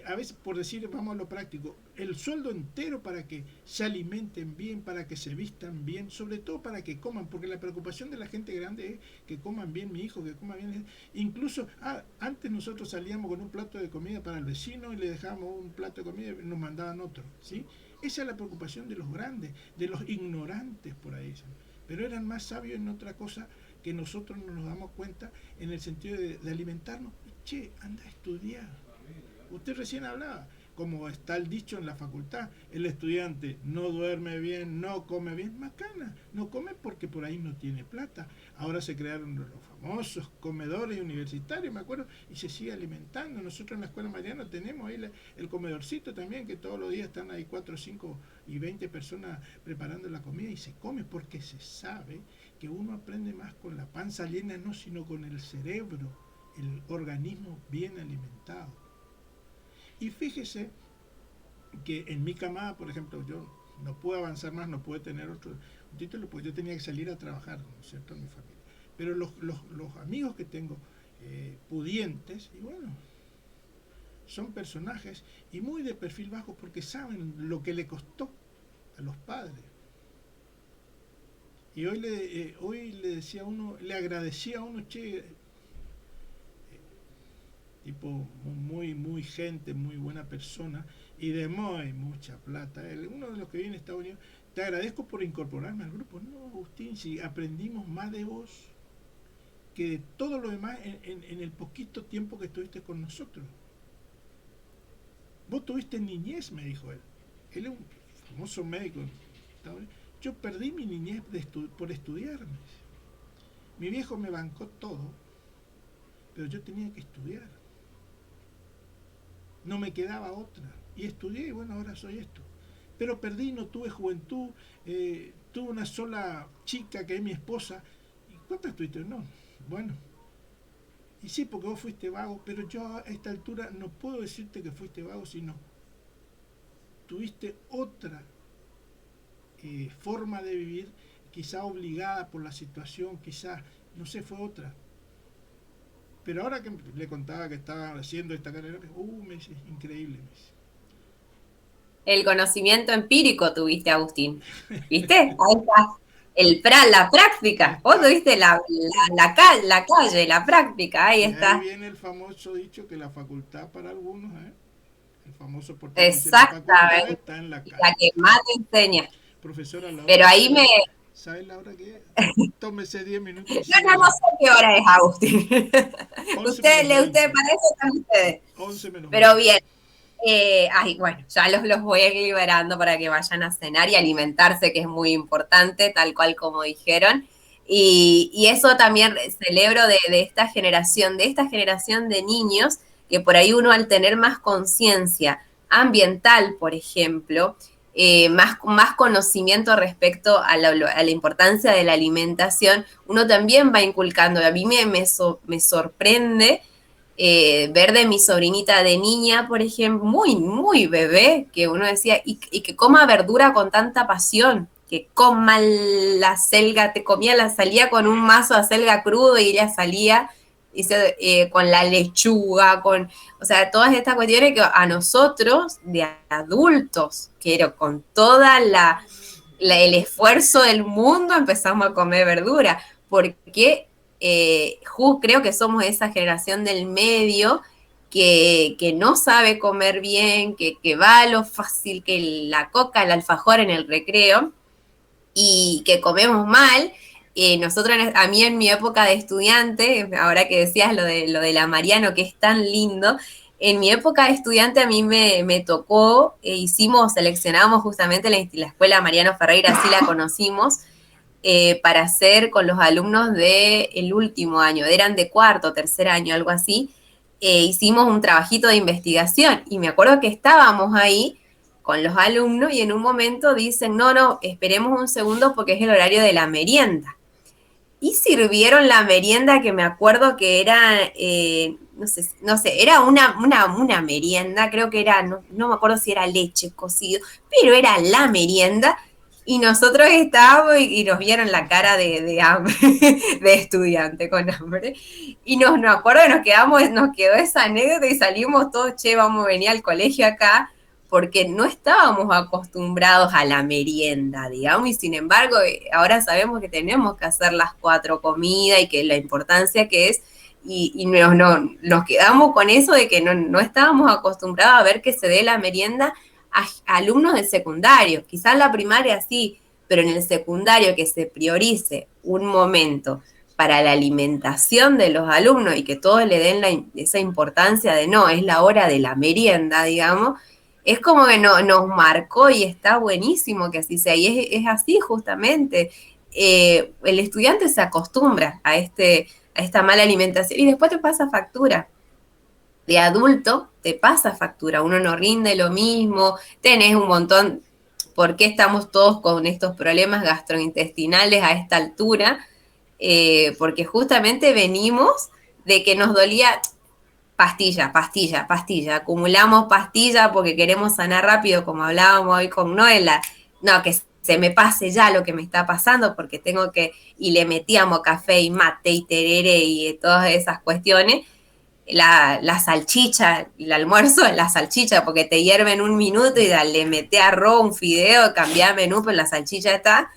a veces por decir, vamos a lo práctico, el sueldo entero para que se alimenten bien, para que se vistan bien, sobre todo para que coman, porque la preocupación de la gente grande es que coman bien mi hijo, que coma bien. Incluso antes nosotros salíamos con un plato de comida para el vecino y le dejábamos un plato de comida y nos mandaban otro, ¿sí? Esa es la preocupación de los grandes, de los ignorantes por ahí, ¿sí? Pero eran más sabios en otra cosa que nosotros no nos damos cuenta, en el sentido de alimentarnos. Che, anda a estudiar. Usted recién hablaba, como está el dicho en la facultad, el estudiante no duerme bien, no come bien, macana, no come porque por ahí no tiene plata. Ahora se crearon los famosos comedores universitarios, me acuerdo, y se sigue alimentando. Nosotros en la Escuela Mariano tenemos ahí el comedorcito también, que todos los días están ahí 4, 5 y 20 personas preparando la comida y se come, porque se sabe que uno aprende más con la panza llena, no, sino con el cerebro, el organismo bien alimentado. Y fíjese que en mi camada, por ejemplo, yo no pude avanzar más, no pude tener otro título, pues yo tenía que salir a trabajar, ¿no es cierto?, en mi familia. Pero los amigos que tengo, pudientes, y bueno, son personajes y muy de perfil bajo, porque saben lo que le costó a los padres. Y hoy le decía a uno, le agradecía a uno, che, tipo muy gente, muy buena persona y de mucha plata. Uno de los que viene a Estados Unidos, te agradezco por incorporarme al grupo. No, Agustín, si aprendimos más de vos que de todo lo demás en el poquito tiempo que estuviste con nosotros. Vos tuviste niñez, me dijo él. Él es un famoso médico. Yo perdí mi niñez por estudiarme. Mi viejo me bancó todo, pero yo tenía que estudiar. No me quedaba otra. Y estudié y bueno, ahora soy esto. Pero perdí, no tuve juventud, tuve una sola chica que es mi esposa. ¿Y cuántas tuviste? No, bueno. Y sí, porque vos fuiste vago, pero yo a esta altura no puedo decirte que fuiste vago, sino tuviste otra forma de vivir, quizá obligada por la situación, quizá, no sé, fue otra. Pero ahora que le contaba que estaba haciendo esta carrera, me dice, increíble, me dice. El conocimiento empírico tuviste, Agustín. ¿Viste? Ahí está. La práctica. Vos tuviste la calle, la práctica. Ahí está. Ahí viene el famoso dicho que la facultad para algunos, el famoso portal dice, Exactamente. la facultad está en la calle. La que más te enseña. Profesora Laura. Pero ahí me... ¿Sabes la hora que es? Tómese 10 minutos. No sé qué hora es, Agustín. Usted para eso están ustedes. 11 menos. Pero bien. Bueno, ya los voy a ir liberando para que vayan a cenar y alimentarse, que es muy importante, tal cual como dijeron. Y eso también celebro de esta generación de niños, que por ahí uno al tener más conciencia ambiental, por ejemplo, más conocimiento respecto a la importancia de la alimentación, uno también va inculcando. A mí me sorprende ver de mi sobrinita de niña, por ejemplo, muy bebé, que uno decía, y que coma verdura con tanta pasión, que coma la selga, salía con un mazo de selga crudo y ella salía con la lechuga, o sea, todas estas cuestiones que a nosotros, de adultos, quiero con toda el esfuerzo del mundo, empezamos a comer verdura, porque creo que somos esa generación del medio que no sabe comer bien, que va a lo fácil, que la coca, el alfajor en el recreo, y que comemos mal. Nosotros, a mí en mi época de estudiante, ahora que decías lo de la Mariano, que es tan lindo, en mi época de estudiante a mí me tocó, seleccionamos justamente la Escuela Mariano Ferreira, así la conocimos, para hacer con los alumnos del último año, eran de cuarto, tercer año, algo así. Hicimos un trabajito de investigación y me acuerdo que estábamos ahí con los alumnos y en un momento dicen, no, esperemos un segundo porque es el horario de la merienda. Y sirvieron la merienda, que me acuerdo que era, no sé, era una merienda, creo que era, no me acuerdo si era leche cocido, pero era la merienda, y nosotros estábamos y nos vieron la cara de hambre, de estudiante con hambre, y nos acuerdo que nos quedó esa anécdota y salimos todos, che, vamos a venir al colegio acá, porque no estábamos acostumbrados a la merienda, digamos, y sin embargo ahora sabemos que tenemos que hacer las 4 comidas y que la importancia que es, y nos quedamos con eso de que no estábamos acostumbrados a ver que se dé la merienda a alumnos del secundario, quizás la primaria sí, pero en el secundario que se priorice un momento para la alimentación de los alumnos y que todos le den esa importancia de no, es la hora de la merienda, digamos, es como que nos marcó y está buenísimo que así sea. Y es así justamente. El estudiante se acostumbra a esta mala alimentación y después te pasa factura. De adulto te pasa factura, uno no rinde lo mismo, tenés un montón, ¿por qué estamos todos con estos problemas gastrointestinales a esta altura? Porque justamente venimos de que nos dolía pastilla, pastilla, pastilla, acumulamos pastilla porque queremos sanar rápido, como hablábamos hoy con Noela, no, que se me pase ya lo que me está pasando porque tengo que, y le metíamos café y mate y tereré y todas esas cuestiones, la salchicha, el almuerzo es la salchicha, porque te hierve en un minuto y le mete arroz, un fideo, cambia menú, pero la salchicha está,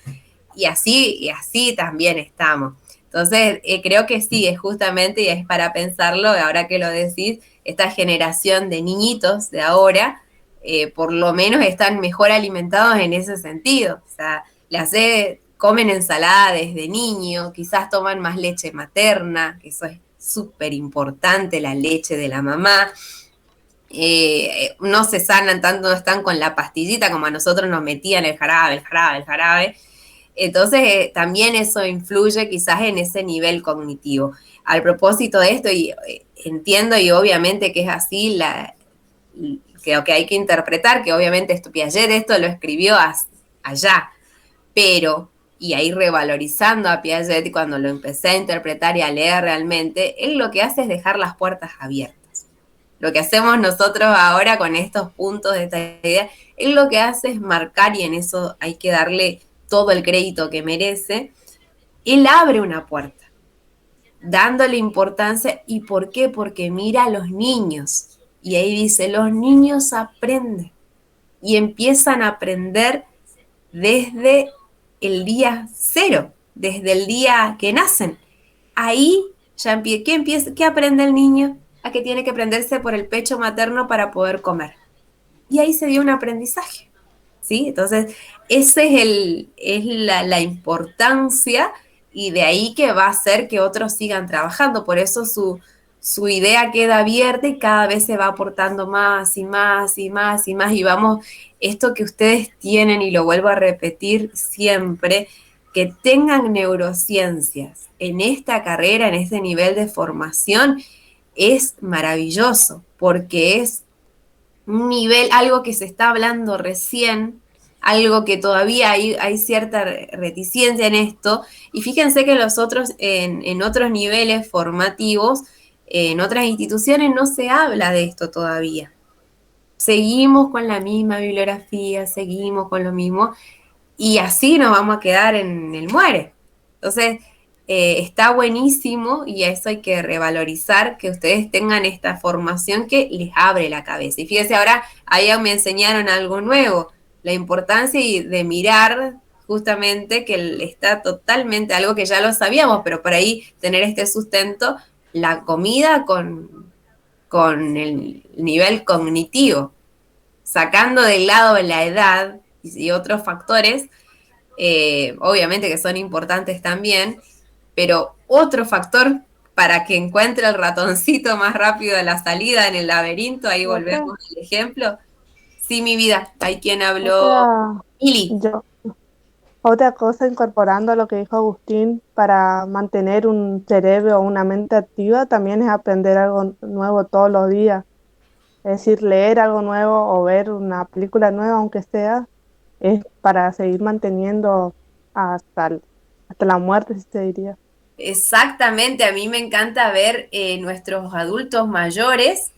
y así también estamos. Entonces, creo que sí, es justamente, y es para pensarlo, ahora que lo decís, esta generación de niñitos de ahora, por lo menos están mejor alimentados en ese sentido. O sea, comen ensalada desde niño, quizás toman más leche materna, que eso es súper importante, la leche de la mamá. No se sanan tanto, no están con la pastillita como a nosotros nos metían el jarabe, el jarabe, el jarabe. Entonces, también eso influye quizás en ese nivel cognitivo. Al propósito de esto, y entiendo y obviamente que es así, que hay que interpretar, que obviamente Piaget esto lo escribió allá, pero, y ahí revalorizando a Piaget, cuando lo empecé a interpretar y a leer realmente, él lo que hace es dejar las puertas abiertas. Lo que hacemos nosotros ahora con estos puntos de esta idea, él lo que hace es marcar, y en eso hay que darle todo el crédito que merece. Él abre una puerta, dándole importancia. ¿Y por qué? Porque mira a los niños. Y ahí dice, los niños aprenden. Y empiezan a aprender desde el día 0, desde el día que nacen. Ahí ya ¿qué aprende el niño? A que tiene que prenderse por el pecho materno para poder comer. Y ahí se dio un aprendizaje, ¿sí? Entonces, ese es la importancia, y de ahí que va a hacer que otros sigan trabajando. Por eso su idea queda abierta y cada vez se va aportando más y más y más y más. Y vamos, esto que ustedes tienen, y lo vuelvo a repetir siempre, que tengan neurociencias en esta carrera, en este nivel de formación, es maravilloso, porque es un nivel, algo que se está hablando recién, algo que todavía hay cierta reticencia en esto, y fíjense que en otros niveles formativos, en otras instituciones no se habla de esto todavía. Seguimos con la misma bibliografía, seguimos con lo mismo, y así nos vamos a quedar en el muere. Entonces, está buenísimo, y a eso hay que revalorizar, que ustedes tengan esta formación que les abre la cabeza. Y fíjense, ahora ahí me enseñaron algo nuevo, la importancia de mirar justamente que está totalmente, algo que ya lo sabíamos, pero por ahí tener este sustento, la comida con el nivel cognitivo, sacando del lado la edad y otros factores, obviamente que son importantes también, pero otro factor para que encuentre el ratoncito más rápido a la salida en el laberinto, ahí volvemos al ejemplo. Sí, mi vida, hay quien habló. Otra, Ili. otra cosa, incorporando a lo que dijo Agustín, para mantener un cerebro o una mente activa, también es aprender algo nuevo todos los días. Es decir, leer algo nuevo o ver una película nueva, aunque sea, es para seguir manteniendo hasta la muerte, si se diría. Exactamente, a mí me encanta ver nuestros adultos mayores,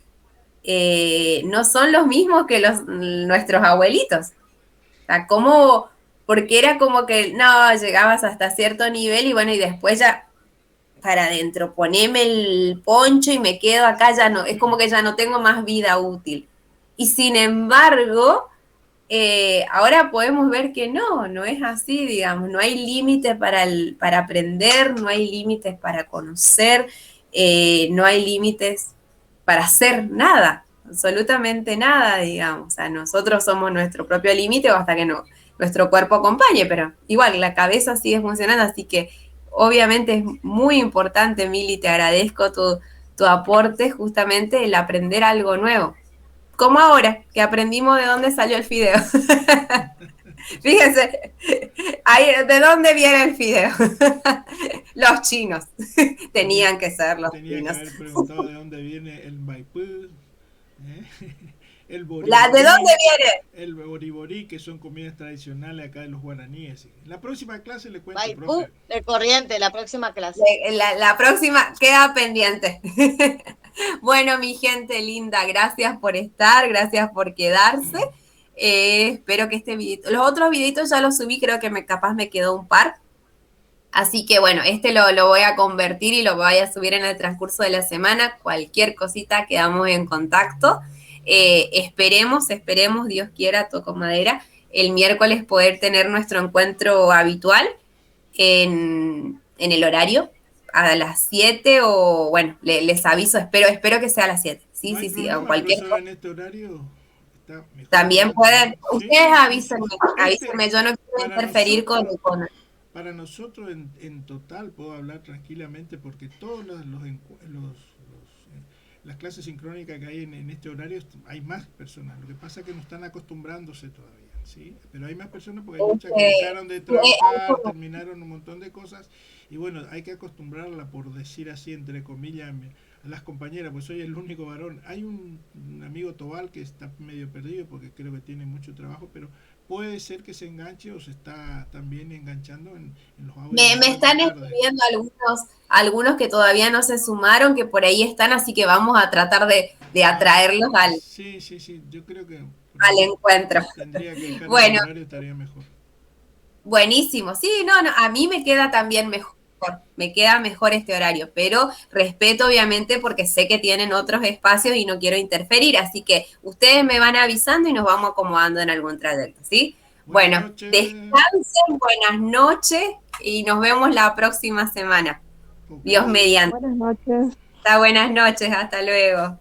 no son los mismos que nuestros abuelitos. O sea, como, porque era como que, no, llegabas hasta cierto nivel y bueno, y después ya para adentro, poneme el poncho y me quedo acá, ya no, es como que ya no tengo más vida útil. Y sin embargo, ahora podemos ver que no es así, digamos, no hay límites para aprender, no hay límites para conocer, no hay límites para hacer nada, absolutamente nada, digamos. O sea, nosotros somos nuestro propio límite o hasta que nuestro cuerpo acompañe, pero igual la cabeza sigue funcionando, así que obviamente es muy importante, Mili, te agradezco tu aporte, justamente el aprender algo nuevo. Como ahora, que aprendimos de dónde salió el fideo. Fíjense, ¿de dónde viene el fideo? Los chinos. Tenían que ser los Tenía chinos. que haber preguntado de dónde viene el maipú, el ¿De boriborí, dónde viene? el boriborí, que son comidas tradicionales acá de los guaraníes. En la próxima clase le cuento, Maipú profe. de Corriente, la próxima clase. La próxima queda pendiente. Bueno, mi gente linda, gracias por estar, gracias por quedarse. Espero que este videito, los otros videitos ya los subí, creo que capaz me quedó un par. Así que bueno, este lo voy a convertir y lo voy a subir en el transcurso de la semana. Cualquier cosita quedamos en contacto. Esperemos, Dios quiera, toco madera, el miércoles poder tener nuestro encuentro habitual en el horario a las 7 o bueno, les aviso, espero que sea a las 7. Sí, No hay sí, problema, cualquier profesora, cosa. en este horario está mejor. También pueden, Sí, ustedes sí, avísenme, sí. yo no quiero interferir con. Para nosotros en total puedo hablar tranquilamente porque todos las clases sincrónicas que hay en este horario hay más personas. Lo que pasa es que no están acostumbrándose todavía, ¿sí? Pero hay más personas porque hay muchas que dejaron de trabajar, terminaron un montón de cosas y bueno, hay que acostumbrarla, por decir así, entre comillas, a las compañeras, pues soy el único varón. Hay un amigo Tobal que está medio perdido porque creo que tiene mucho trabajo, pero puede ser que se enganche o se está también enganchando en los audios. Me están escribiendo algunos que todavía no se sumaron, que por ahí están, así que vamos a tratar de atraerlos Sí, yo creo que al encuentro. Tendría que dejar bueno, el horario, estaría mejor. Buenísimo, sí, no, a mí me queda también mejor, me queda mejor este horario, pero respeto obviamente porque sé que tienen otros espacios y no quiero interferir, así que ustedes me van avisando y nos vamos acomodando en algún trayecto, ¿sí? Bueno, descansen, buenas noches y nos vemos la próxima semana. Dios mediante. Buenas noches. Buenas noches, hasta luego.